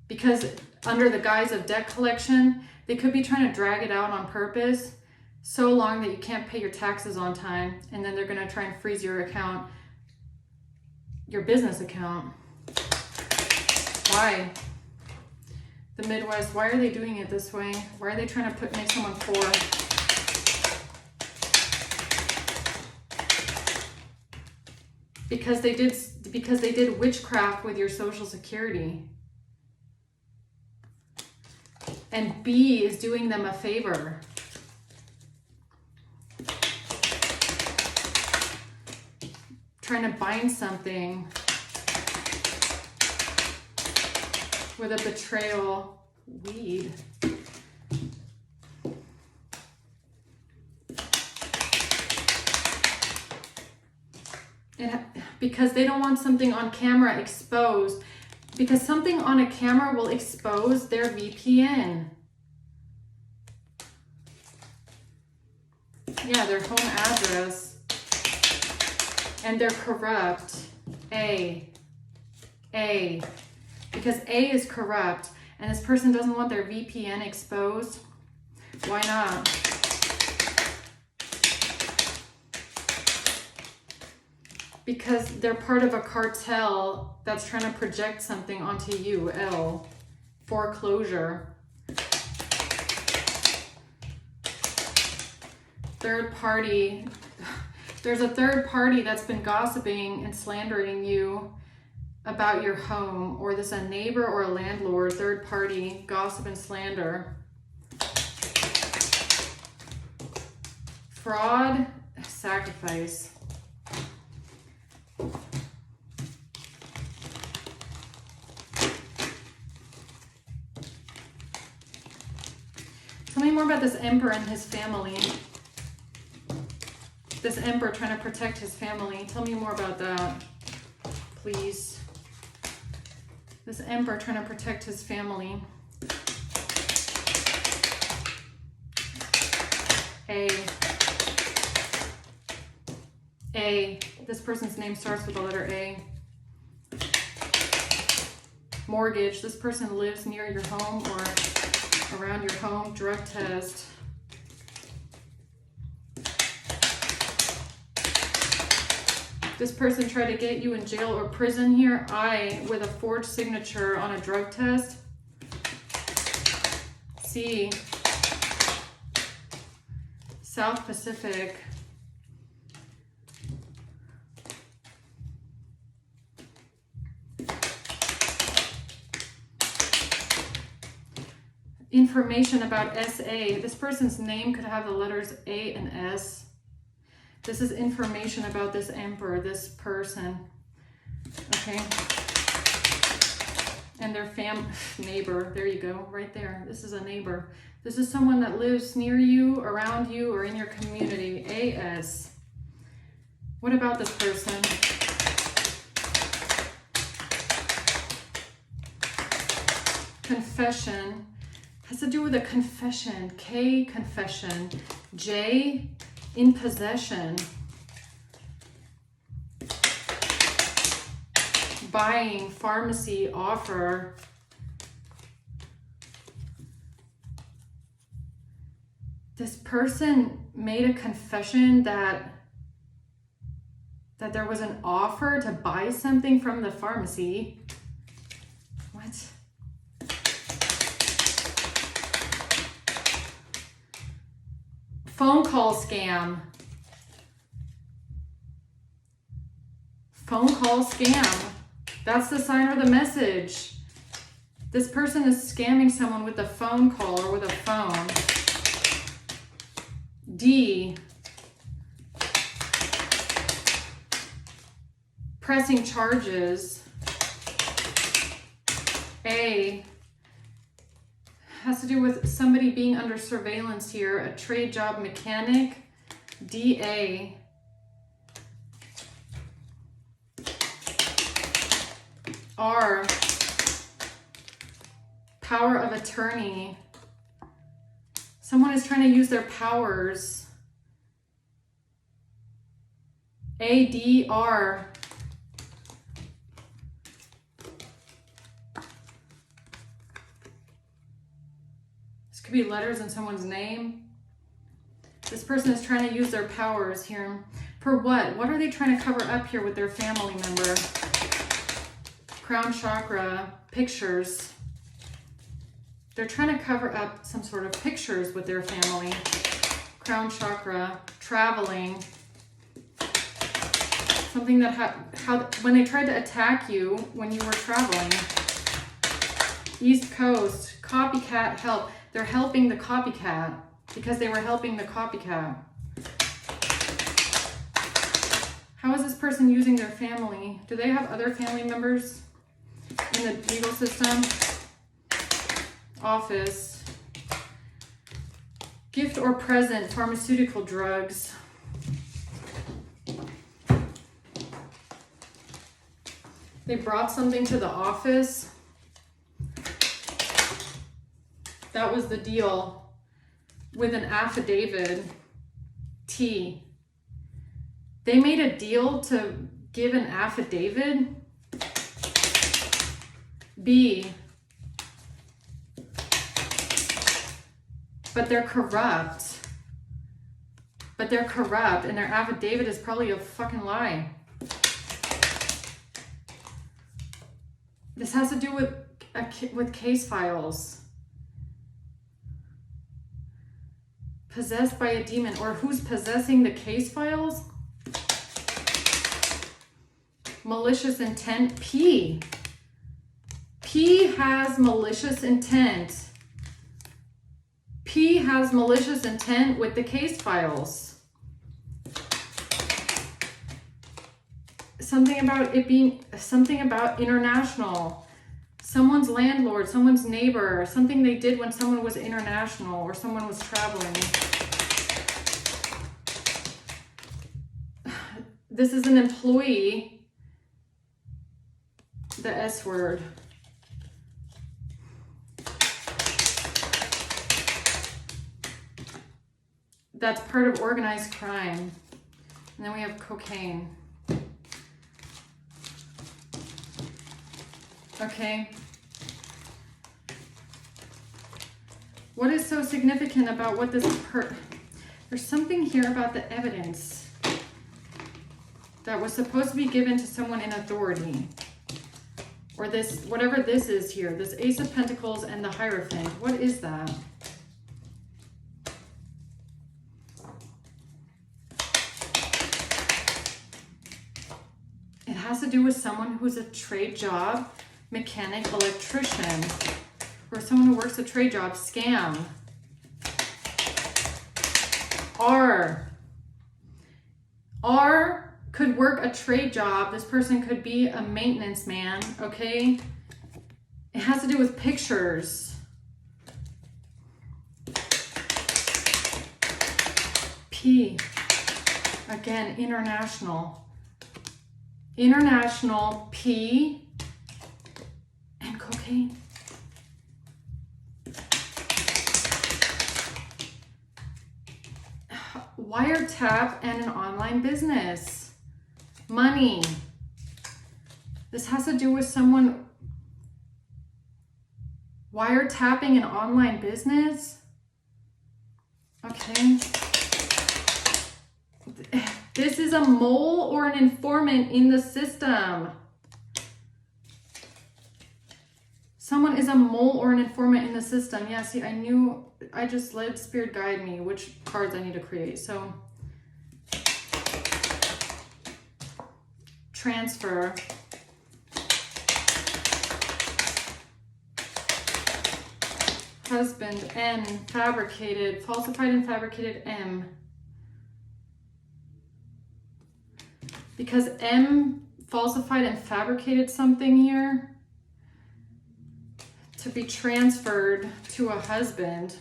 because under the guise of debt collection, they could be trying to drag it out on purpose so long that you can't pay your taxes on time, and then they're going to try and freeze your account, your business account. Why? The Midwest, why are they doing it this way? Why are they trying to make someone poor? Because they did witchcraft with your Social Security. And B is doing them a favor. Trying to bind something with a betrayal. Weed. Because they don't want something on camera exposed. Because something on a camera will expose their VPN. Yeah, their home address. And they're corrupt. A. Because A is corrupt, and this person doesn't want their VPN exposed. Why not? Because they're part of a cartel that's trying to project something onto you. L. Foreclosure. Third party. There's a third party that's been gossiping and slandering you about your home, or this a neighbor or a landlord. Third party, gossip and slander. Fraud, sacrifice. Tell me more about this emperor and his family. This emperor trying to protect his family. Tell me more about that, please. This emperor trying to protect his family. A. This person's name starts with the letter A. Mortgage. This person lives near your home or around your home. Drug test. This person tried to get you in jail or prison here. I, with a forged signature on a drug test. C. South Pacific. Information about SA. This person's name could have the letters A and S. This is information about this emperor, this person. Okay. And their neighbor. There you go, right there. This is a neighbor. This is someone that lives near you, around you, or in your community. AS. What about this person? Confession. Has to do with a confession. K, confession. J, in possession. Buying, pharmacy, offer. This person made a confession that there was an offer to buy something from the pharmacy. What? Phone call scam. Phone call scam. That's the sign or the message. This person is scamming someone with a phone call or with a phone. D. Pressing charges. A. Has to do with somebody being under surveillance here. A trade job mechanic. DA. R. Power of attorney. Someone is trying to use their powers. ADR. This could be letters in someone's name. This person is trying to use their powers here. For what? What are they trying to cover up here with their family member? Crown chakra, pictures. They're trying to cover up some sort of pictures with their family. Crown chakra, traveling. Something that when they tried to attack you when you were traveling. East Coast, copycat help. They're helping the copycat because they were helping the copycat. How is this person using their family? Do they have other family members in the legal system? Office. Gift or present, pharmaceutical drugs. They brought something to the office. That was the deal with an affidavit. T. They made a deal to give an affidavit. B. But they're corrupt. And their affidavit is probably a fucking lie. This has to do with case files. Possessed by a demon, or who's possessing the case files? Malicious intent. P. P has malicious intent. P has malicious intent with the case files. Something about international. Someone's landlord, someone's neighbor, something they did when someone was international or someone was traveling. This is an employee. The S word. That's part of organized crime. And then we have cocaine. Okay. What is so significant about what this there's something here about the evidence that was supposed to be given to someone in authority. Or this, whatever this is here, this Ace of Pentacles and the Hierophant. What is that? It has to do with someone who's a trade job, mechanic, electrician, or someone who works a trade job, scam. R could work a trade job. This person could be a maintenance man, okay? It has to do with pictures. P, again, international. International, P, and cocaine. Wiretap and an online business. Money. This has to do with someone wiretapping an online business. Okay. This is a mole or an informant in the system. Someone is a mole or an informant in the system. Yeah, see, I just let Spirit guide me which cards I need to create. So, transfer. Husband, N, fabricated, falsified and fabricated, M. Because M falsified and fabricated something here to be transferred to a husband.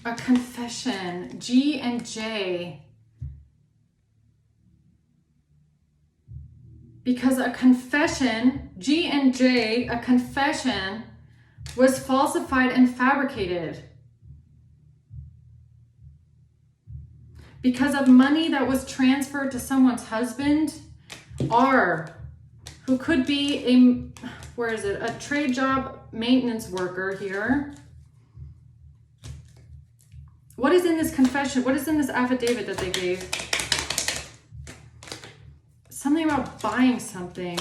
A confession, G and J. Because a confession, G and J, a confession was falsified and fabricated. Because of money that was transferred to someone's husband, R, who could be a trade job maintenance worker here. What is in this confession? What is in this affidavit that they gave? Something about buying something.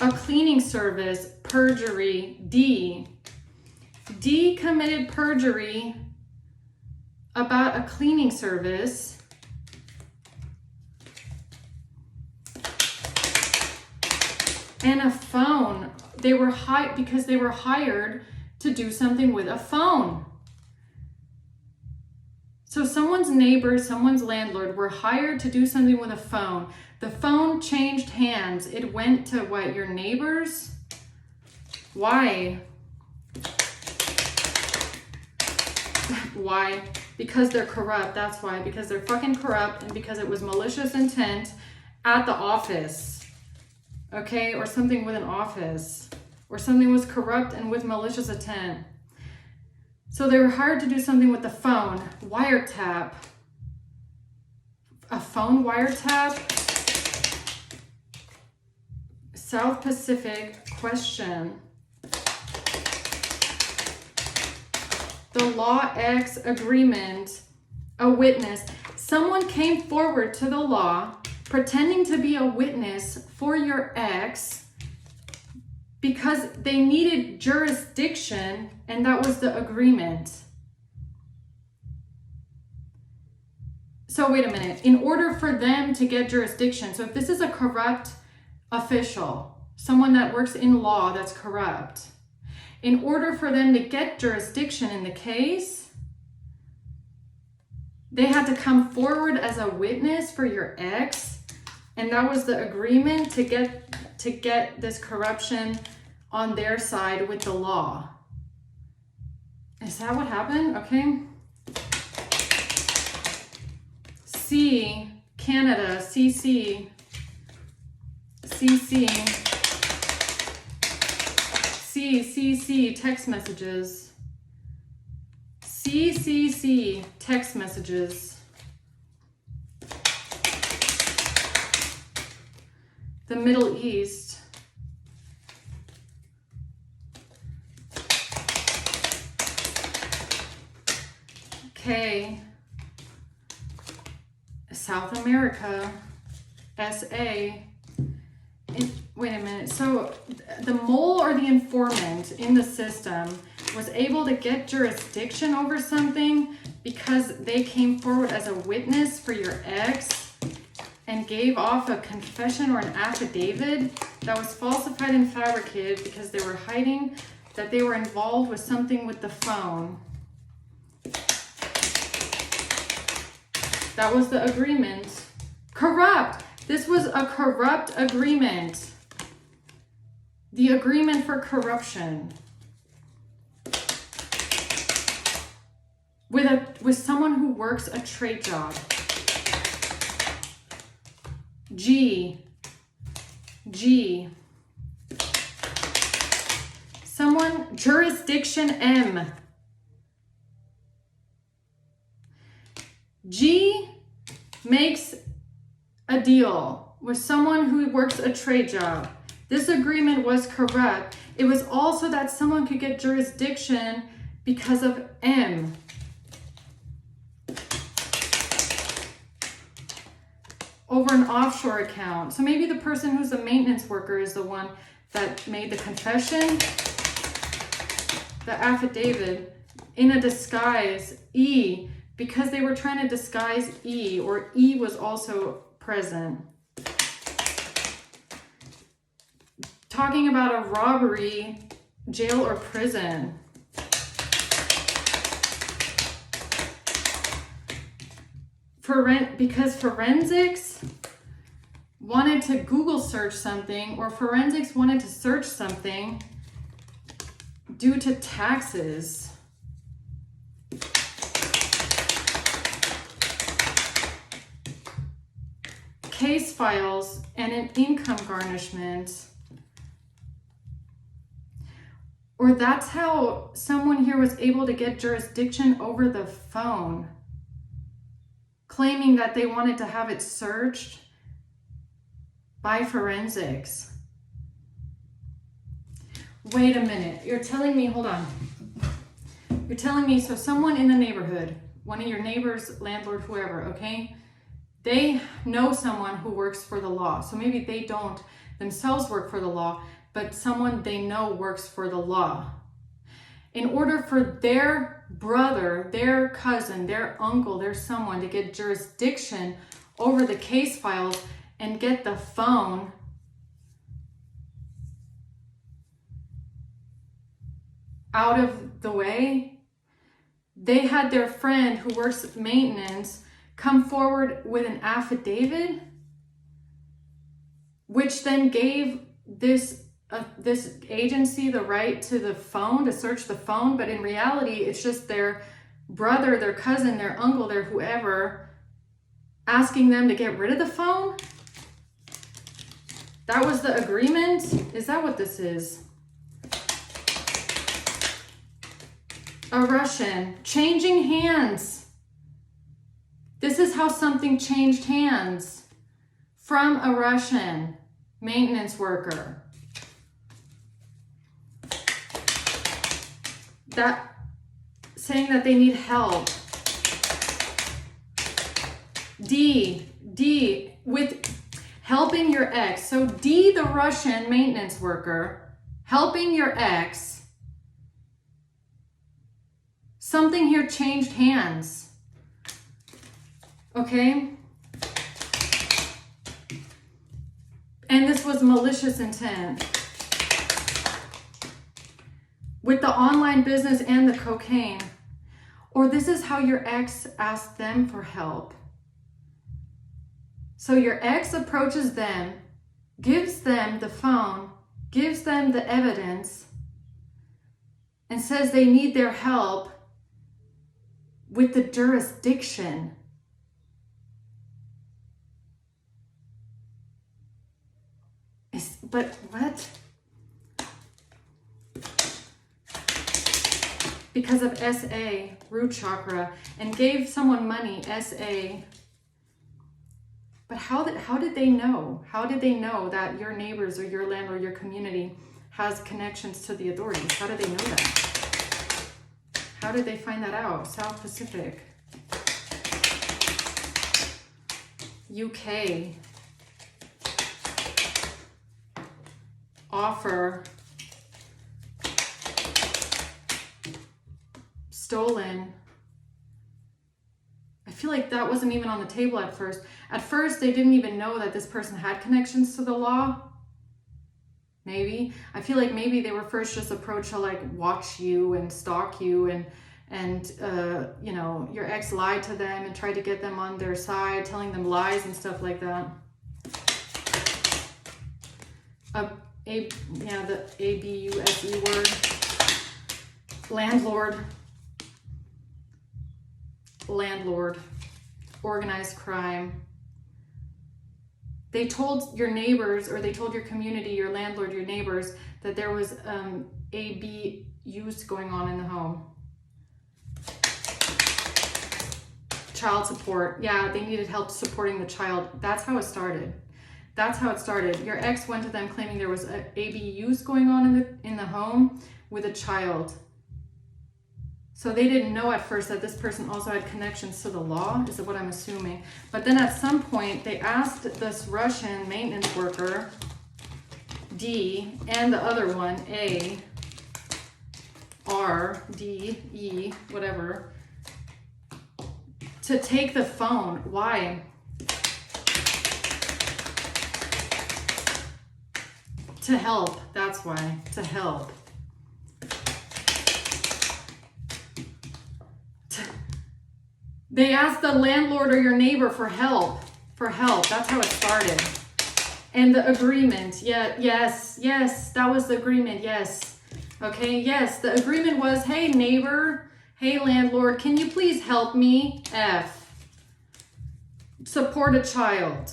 A cleaning service, perjury, D. D committed perjury about a cleaning service. And a phone. They were because they were hired to do something with a phone. So someone's neighbor, someone's landlord were hired to do something with a phone. The phone changed hands. It went to what, your neighbors? Why? Why? Because they're corrupt, that's why. Because they're fucking corrupt and because it was malicious intent at the office. Okay, or something with an office. Or something was corrupt and with malicious intent. So they were hired to do something with the phone. Wiretap. A phone wiretap? South Pacific question. The Law X agreement. A witness. Someone came forward to the law pretending to be a witness for your ex because they needed jurisdiction, and that was the agreement. So wait a minute. In order for them to get jurisdiction, so if this is a corrupt official, someone that works in law that's corrupt, in order for them to get jurisdiction in the case, they had to come forward as a witness for your ex, and that was the agreement to get this corruption on their side with the law. Is that what happened? Okay. C, Canada, CC, text messages. CCC, text messages. The Middle East. K. South America. SA. Wait a minute. So the mole or the informant in the system was able to get jurisdiction over something because they came forward as a witness for your ex and gave off a confession or an affidavit that was falsified and fabricated because they were hiding that they were involved with something with the phone. That was the agreement. Corrupt. This was a corrupt agreement. The agreement for corruption. With someone who works a trade job. G. Someone, jurisdiction, M. G makes a deal with someone who works a trade job. This agreement was corrupt. It was also that someone could get jurisdiction because of M. Over an offshore account. So maybe the person who's a maintenance worker is the one that made the confession, the affidavit, in a disguise, E, because they were trying to disguise E, or E was also present. Talking about a robbery, jail or prison. Because forensics wanted to Google search something, or forensics wanted to search something due to taxes. Case files and an income garnishment. Or that's how someone here was able to get jurisdiction over the phone, claiming that they wanted to have it searched by forensics. Wait a minute, you're telling me, hold on. You're telling me, so someone in the neighborhood, one of your neighbors, landlord, whoever, okay? They know someone who works for the law. So maybe they don't themselves work for the law, but someone they know works for the law. In order for their brother, their cousin, their uncle, their someone to get jurisdiction over the case files and get the phone, out of the way, they had their friend who works maintenance come forward with an affidavit, which then gave this agency the right to the phone, to search the phone. But in reality, it's just their brother, their cousin, their uncle, their whoever, asking them to get rid of the phone. That was the agreement? Is that what this is? A Russian. Changing hands. This is how something changed hands. From a Russian maintenance worker. That saying that they need help. D with helping your ex. So D, the Russian maintenance worker, helping your ex. Something here changed hands. Okay? And this was malicious intent. With the online business and the cocaine. Or this is how your ex asked them for help. So your ex approaches them, gives them the phone, gives them the evidence, and says they need their help with the jurisdiction. But what? Because of SA, root chakra, and gave someone money, SA. But how did they know? How did they know that your neighbors or your landlord, your community has connections to the authorities? How did they know that? How did they find that out? South Pacific. UK. Offer. Stolen. I feel like that wasn't even on the table at first. At first, they didn't even know that this person had connections to the law. Maybe. I feel like maybe they were first just approached to like watch you and stalk you and you know, your ex lied to them and tried to get them on their side, telling them lies and stuff like that. The ABUSE word. Landlord. Organized crime. They told your neighbors, or they told your community, your landlord, your neighbors, that there was ABUs going on in the home. Child support. Yeah, they needed help supporting the child. That's how it started. That's how it started. Your ex went to them claiming there was abuse going on in the home with a child. So they didn't know at first that this person also had connections to the law, is what I'm assuming. But then at some point, they asked this Russian maintenance worker, D, and the other one, A, R, D, E, whatever, to take the phone. Why? To help. That's why. To help. They asked the landlord or your neighbor for help. For help. That's how it started. And the agreement. Yeah, yes, that was the agreement. Yes. Okay, yes. The agreement was, hey, neighbor, hey, landlord, can you please help me? F. Support a child.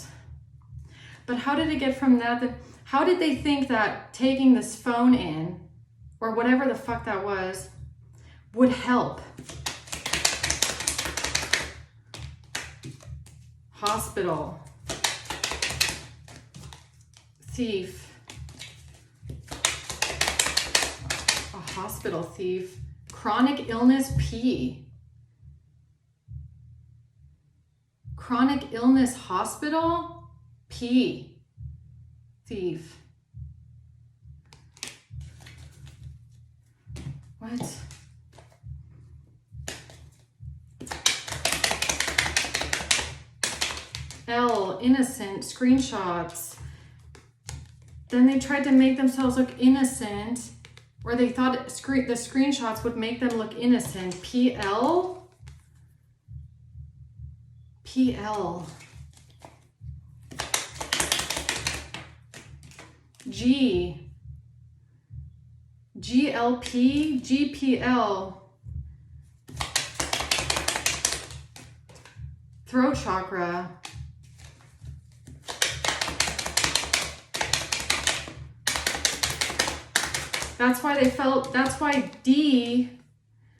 But how did it get from that? How did they think that taking this phone in, or whatever the fuck that was, would help? Hospital. Thief. A hospital thief. Chronic illness P. Chronic illness hospital P. Thief. What? L, innocent, screenshots. Then they tried to make themselves look innocent, or they thought the screenshots would make them look innocent. PL? PL. G. GLP, GPL. Throat chakra. That's why D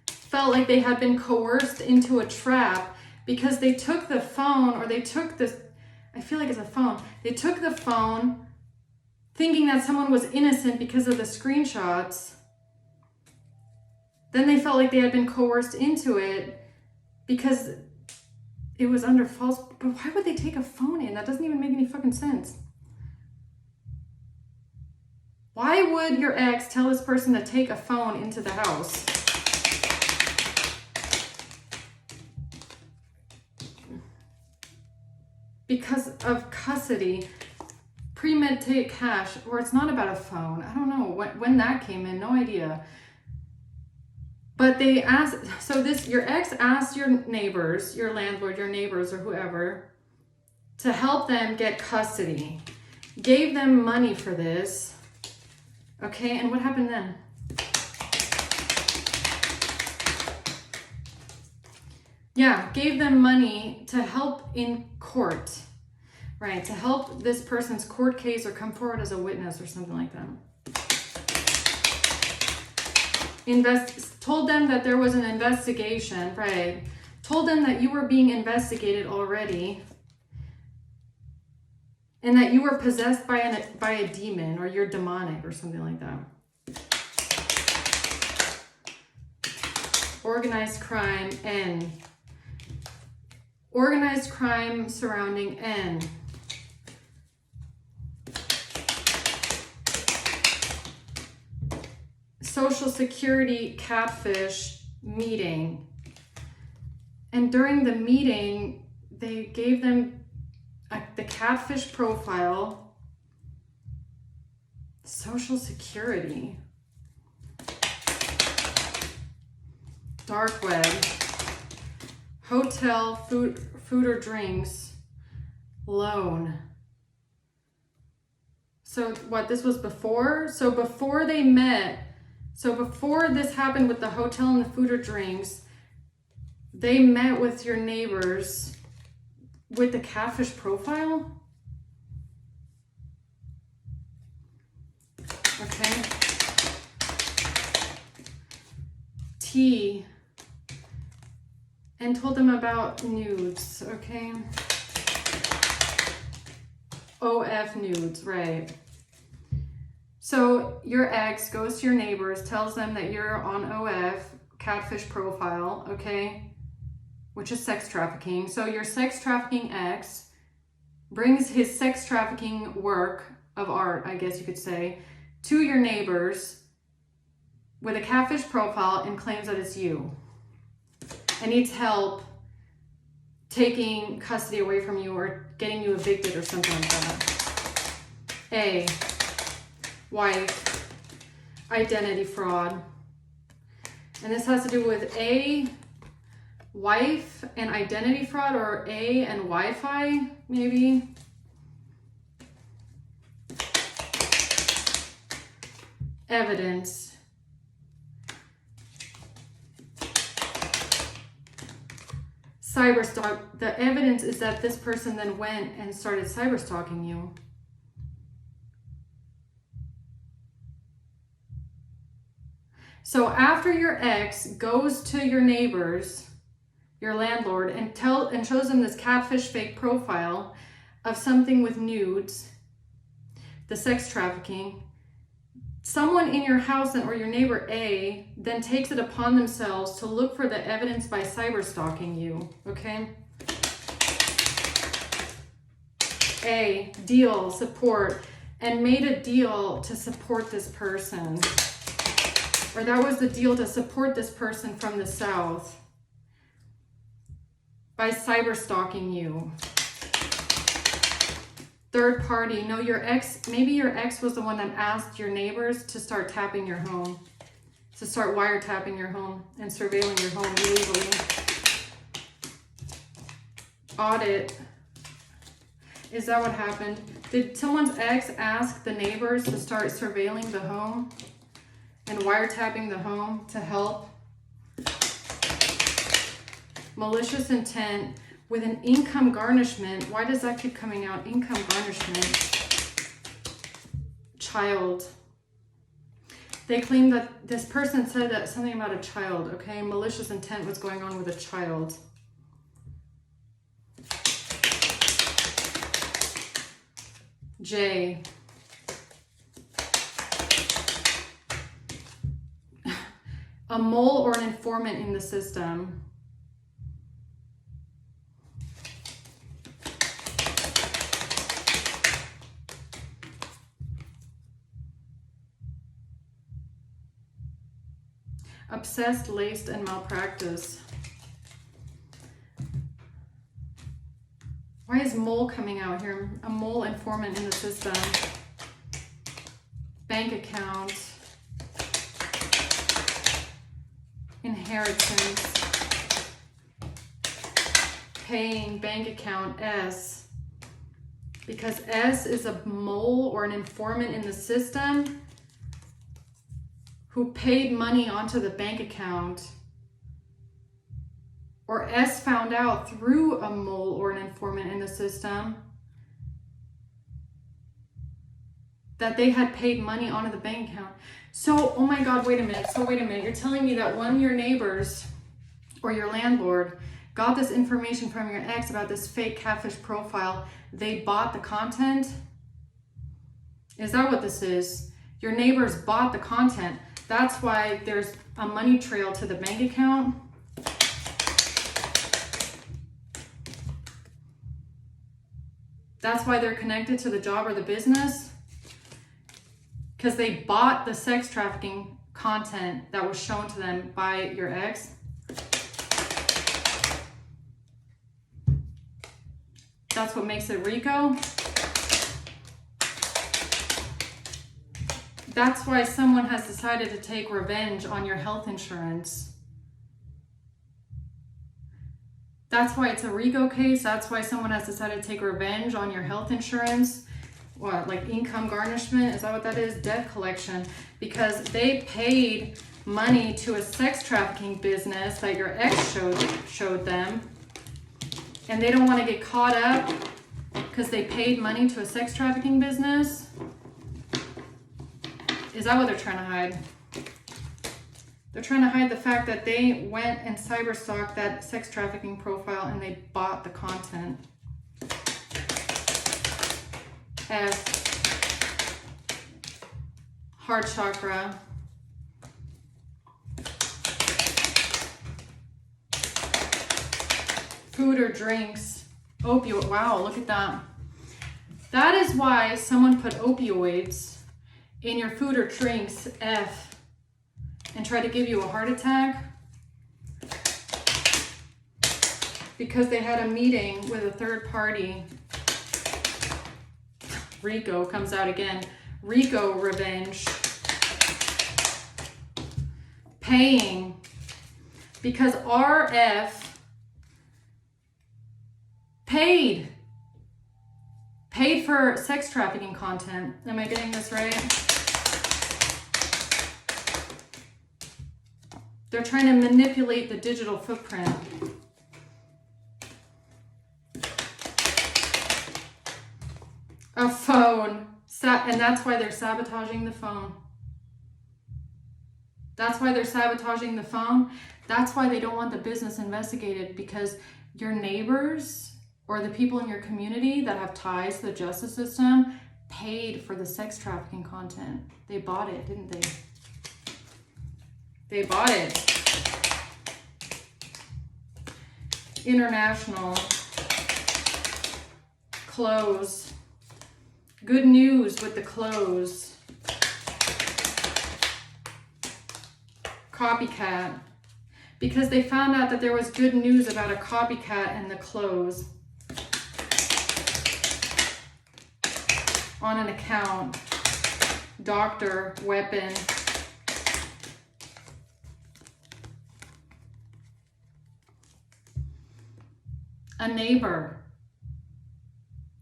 felt like they had been coerced into a trap, because they took the phone, or they took this, I feel like it's a phone. They took the phone thinking that someone was innocent because of the screenshots. Then they felt like they had been coerced into it because it was under false, but why would they take a phone in? That doesn't even make any fucking sense. Why would your ex tell this person to take a phone into the house? Because of custody, premeditate cash, or it's not about a phone. I don't know when that came in, no idea. But they asked, so your ex asked your neighbors, your landlord, your neighbors, or whoever, to help them get custody. Gave them money for this. Okay, and what happened then? Yeah, gave them money to help in court, right? To help this person's court case or come forward as a witness or something like that. Told them that there was an investigation, right? Told them that you were being investigated already, and that you were possessed by a demon, or you're demonic or something like that. Organized crime, N. Organized crime surrounding N. Social Security catfish meeting. And during the meeting, they gave them the catfish profile, Social Security, dark web, hotel, food or drinks, loan. So what, this was before? So before they met, so before this happened with the hotel and the food or drinks, they met with your neighbors with the catfish profile? Okay. T. And told them about nudes, okay? OF nudes, right. So your ex goes to your neighbors, tells them that you're on OF, catfish profile, okay, which is sex trafficking. So your sex trafficking ex brings his sex trafficking work of art, I guess you could say, to your neighbors with a catfish profile and claims that it's you and needs help taking custody away from you or getting you evicted or something like that. A, wife, identity fraud. And this has to do with A, wife and identity fraud, or A and Wi-Fi, maybe. Evidence. Cyberstalk. The evidence is that this person then went and started cyberstalking you. So after your ex goes to your neighbors, your landlord, and shows them this catfish fake profile of something with nudes, the sex trafficking, someone in your house or your neighbor A then takes it upon themselves to look for the evidence by cyberstalking you, okay? A, deal, support, and made a deal to support this person. Or that was the deal, to support this person from the south by cyberstalking you. Third party, no, your ex, maybe your ex was the one that asked your neighbors to start tapping your home, to start wiretapping your home and surveilling your home illegally. Audit. Is that what happened? Did someone's ex ask the neighbors to start surveilling the home and wiretapping the home to help? Malicious intent with an income garnishment. Why does that keep coming out? Income garnishment. Child. They claim that this person said that something about a child, okay? Malicious intent was going on with a child. J. A mole or an informant in the system. Obsessed, laced, and malpractice. Why is mole coming out here? A mole informant in the system. Bank account. Inheritance. Paying, bank account, S. Because S is a mole or an informant in the system who paid money onto the bank account, or S found out through a mole or an informant in the system that they had paid money onto the bank account. So, oh my God, wait a minute. So wait a minute. You're telling me that one of your neighbors or your landlord got this information from your ex about this fake catfish profile. They bought the content? Is that what this is? Your neighbors bought the content. That's why there's a money trail to the bank account. That's why they're connected to the job or the business. Because they bought the sex trafficking content that was shown to them by your ex. That's what makes it RICO. That's why someone has decided to take revenge on your health insurance. That's why it's a RICO case. That's why someone has decided to take revenge on your health insurance. What, like income garnishment? Is that what that is? Debt collection. Because they paid money to a sex trafficking business that your ex showed them. And they don't want to get caught up because they paid money to a sex trafficking business. Is that what they're trying to hide? They're trying to hide the fact that they went and cyberstalked that sex trafficking profile and they bought the content. F, heart chakra. Food or drinks, opioid. Wow, look at that. That is why someone put opioids in your food or drinks, F, and try to give you a heart attack. Because they had a meeting with a third party. Rico comes out again. Rico revenge. Paying. Because RF paid for sex trafficking content. Am I getting this right? They're trying to manipulate the digital footprint. A phone. And that's why they're sabotaging the phone. That's why they're sabotaging the phone. That's why they don't want the business investigated, because your neighbors or the people in your community that have ties to the justice system paid for the sex trafficking content. They bought it, didn't they? They bought it. International. Close. Good news with the close. Copycat. Because they found out that there was good news about a copycat in the close. On an account. Doctor, weapon. A neighbor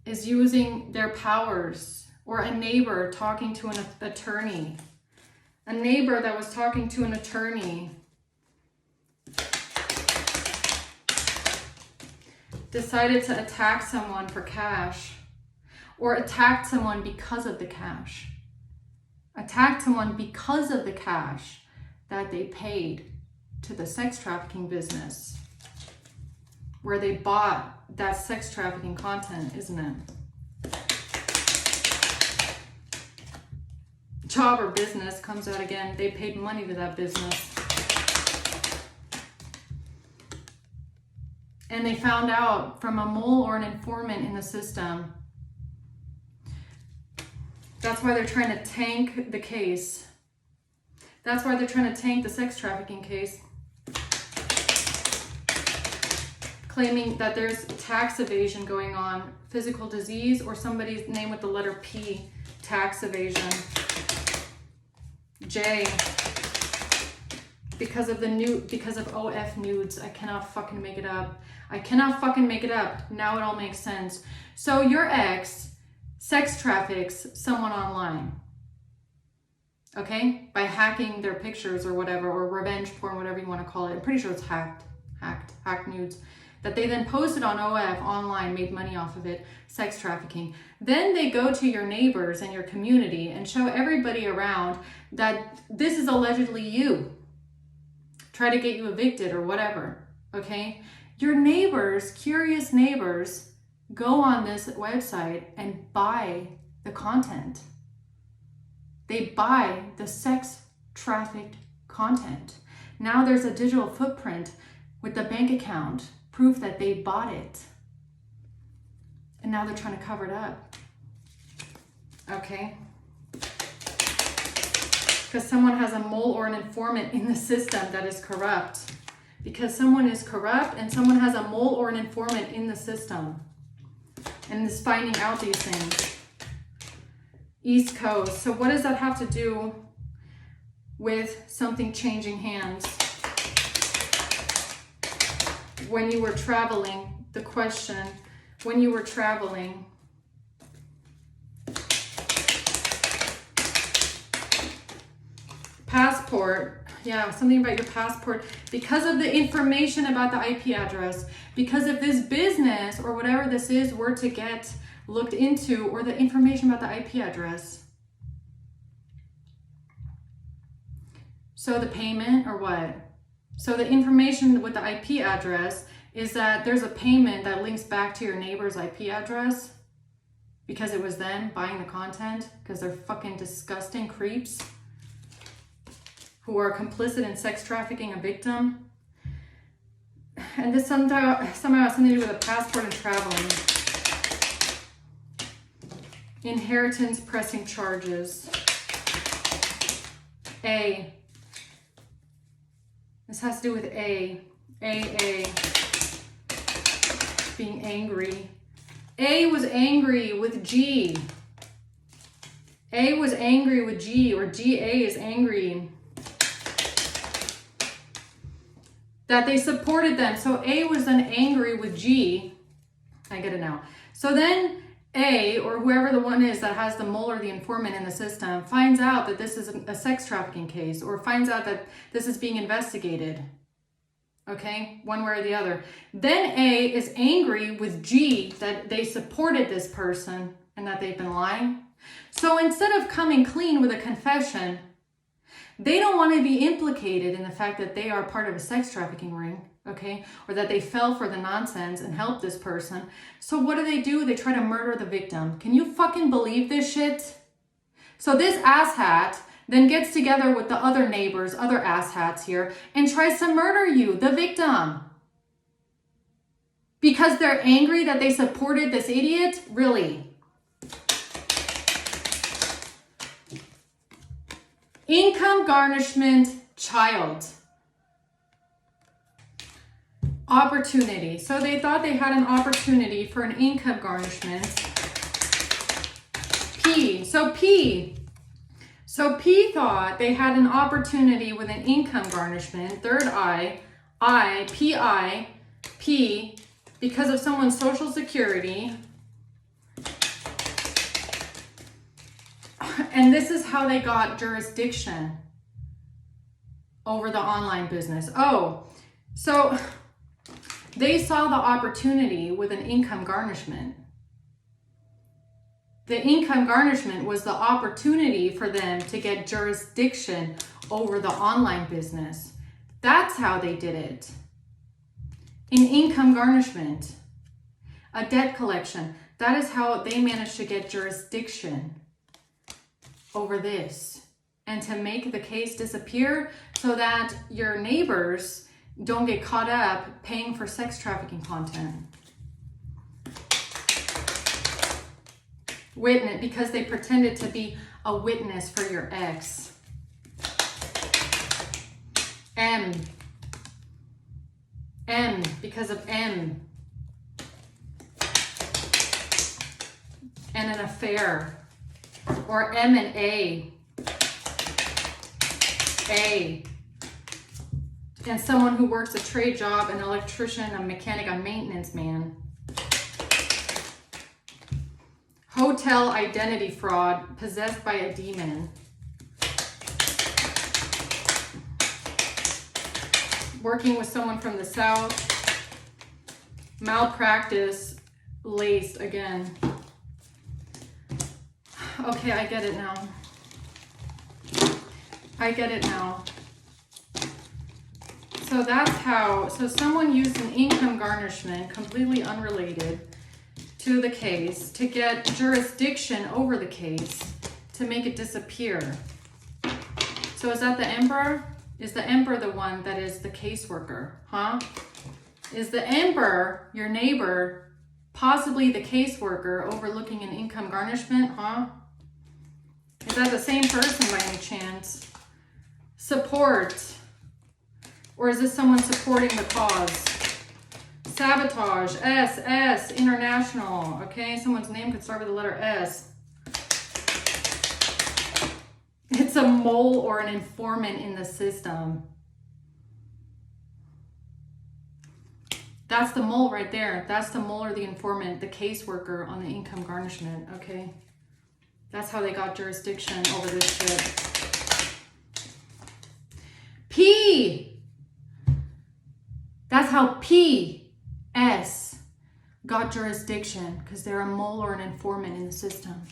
is using their powers, or a neighbor talking to an attorney. A neighbor that was talking to an attorney decided to attack someone for cash, or attacked someone because of the cash. Attacked someone because of the cash that they paid to the sex trafficking business, where they bought that sex trafficking content, isn't it? Job or business comes out again. They paid money to that business. And they found out from a mole or an informant in the system. That's why they're trying to tank the case. That's why they're trying to tank the sex trafficking case. Claiming that there's tax evasion going on, physical disease, or somebody's name with the letter P, tax evasion. J, because of OF nudes. I cannot fucking make it up. I cannot fucking make it up. Now it all makes sense. So your ex sex traffics someone online, okay? By hacking their pictures or whatever, or revenge porn, whatever you want to call it. I'm pretty sure it's hacked nudes. That they then posted on OF online, made money off of it, sex trafficking. Then they go to your neighbors and your community and show everybody around that this is allegedly you. Try to get you evicted or whatever, okay? Your neighbors, curious neighbors, go on this website and buy the content. They buy the sex trafficked content. Now there's a digital footprint with the bank account, proof that they bought it. And now they're trying to cover it up. Okay? Because someone has a mole or an informant in the system that is corrupt. Because someone is corrupt and someone has a mole or an informant in the system. And is finding out these things. East Coast. So what does that have to do with something changing hands? When you were traveling, the question, when you were traveling, passport, yeah, something about your passport, because of the information about the IP address, because if this business or whatever this is were to get looked into, or the information about the IP address. So the payment or what? So the information with the IP address is that there's a payment that links back to your neighbor's IP address. because it was them buying the content, because they're fucking disgusting creeps who are complicit in sex trafficking a victim. And this somehow has something to do with a passport and traveling. Inheritance pressing charges. A. This has to do with A. Being angry. A was angry with G. A was angry with G, or GA is angry that they supported them. So A was then angry with G. I get it now. So then A, or whoever the one is that has the mole or the informant in the system, finds out that this is a sex trafficking case, or finds out that this is being investigated. Okay, one way or the other. Then A is angry with G that they supported this person and that they've been lying. So instead of coming clean with a confession, they don't want to be implicated in the fact that they are part of a sex trafficking ring, okay? Or that they fell for the nonsense and helped this person. So what do? They try to murder the victim. Can you fucking believe this shit? So this asshat then gets together with the other neighbors, other asshats here, and tries to murder you, the victim. Because they're angry that they supported this idiot? Really? Income garnishment, child. Opportunity. So they thought they had an opportunity for an income garnishment. P. So P thought they had an opportunity with an income garnishment. Third I, P, because of someone's social security. And this is how they got jurisdiction over the online business. Oh, so they saw the opportunity with an income garnishment. The income garnishment was the opportunity for them to get jurisdiction over the online business. That's how they did it. In income garnishment, a debt collection, that is how they managed to get jurisdiction over this and to make the case disappear so that your neighbors don't get caught up paying for sex trafficking content. Witness, because they pretended to be a witness for your ex. M, because of M. And an affair. Or M and A. And someone who works a trade job, an electrician, a mechanic, a maintenance man. Hotel identity fraud, possessed by a demon. Working with someone from the south. Malpractice, laced again. Okay, I get it now. So that's how, so someone used an income garnishment, completely unrelated to the case, to get jurisdiction over the case, to make it disappear. So is that the emperor? Is the emperor the one that is the caseworker, huh? Is the emperor, your neighbor, possibly the caseworker overlooking an income garnishment, huh? Is that the same person by any chance? Support. Or is this someone supporting the cause? Sabotage, S, international. Okay, someone's name could start with the letter S. It's a mole or an informant in the system. That's the mole right there. That's the mole or the informant, the caseworker on the income garnishment, okay? That's how they got jurisdiction over this shit. P. That's how PS got jurisdiction, because they're a mole or an informant in the system.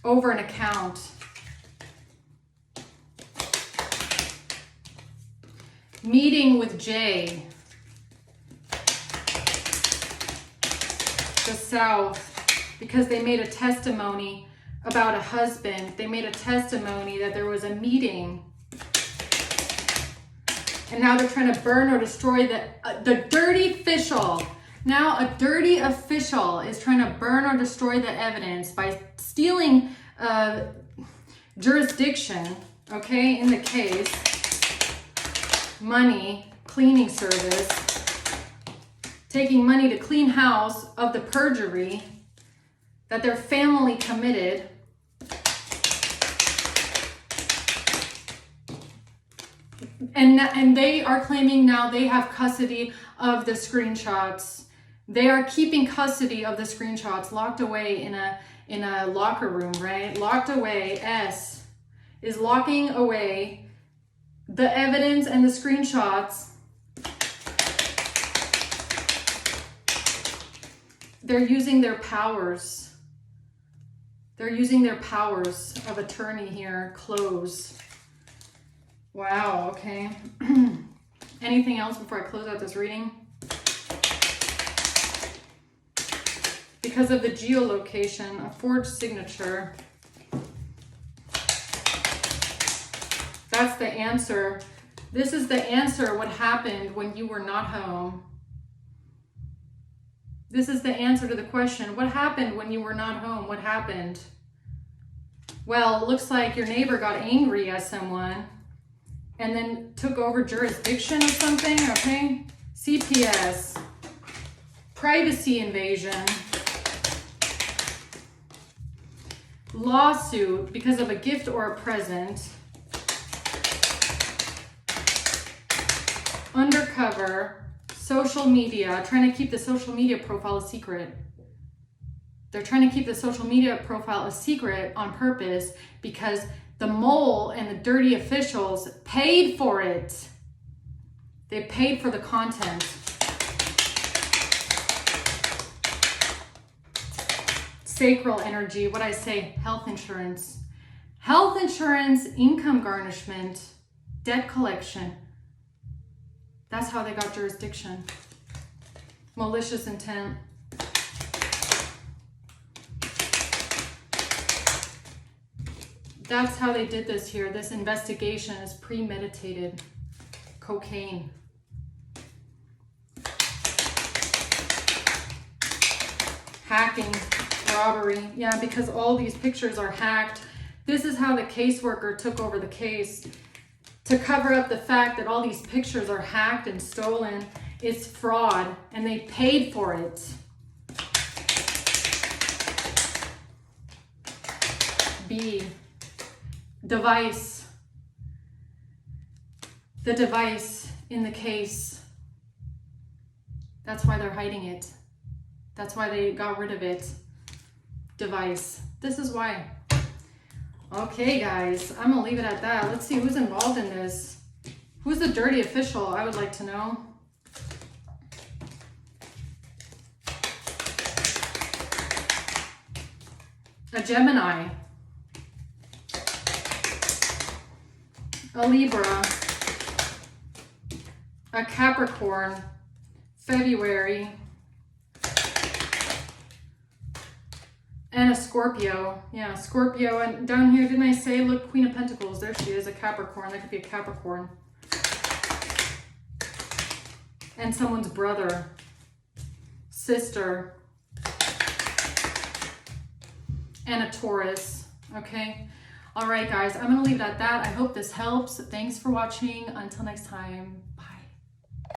Over an account. Meeting with J. the South, because they made a testimony about a husband. They made a testimony that there was a meeting. And now they're trying to burn or destroy the dirty official. Now a dirty official is trying to burn or destroy the evidence by stealing jurisdiction, okay, in the case. Money, cleaning service, taking money to clean house of the perjury that their family committed. And they are claiming now they have custody of the screenshots. They are keeping custody of the screenshots locked away in a locker room, right? Locked away. S is locking away the evidence and the screenshots. They're using their powers. They're using their powers of attorney here. Close. Wow, okay. Anything else before I close out this reading? Because of the geolocation, a forged signature. That's the answer. This is the answer, what happened when you were not home. This is the answer to the question, what happened when you were not home? What happened? Well, it looks like your neighbor got angry at someone and then took over jurisdiction or something, okay? CPS, privacy invasion, lawsuit because of a gift or a present, undercover, social media, trying to keep the social media profile a secret. They're trying to keep the social media profile a secret on purpose because the mole and the dirty officials paid for it. They paid for the content. Sacral energy, what I say, health insurance. Health insurance, income garnishment, debt collection. That's how they got jurisdiction. Malicious intent. That's how they did this here. This investigation is premeditated. Cocaine. Hacking, robbery. Yeah, because all these pictures are hacked. This is how the caseworker took over the case to cover up the fact that all these pictures are hacked and stolen. It's fraud, and they paid for it. B. Device. The device in the case. That's why they're hiding it. That's why they got rid of it. Device. This is why. Okay, guys, I'm gonna leave it at that. Let's see who's involved in this. Who's the dirty official? I would like to know. A Gemini. A Libra. A Capricorn. February. And a Scorpio. Yeah, Scorpio. And down here, didn't I say, look, Queen of Pentacles. There she is, a Capricorn. That could be a Capricorn. And someone's brother. Sister. And a Taurus. Okay? All right, guys. I'm going to leave it at that. I hope this helps. Thanks for watching. Until next time. Bye.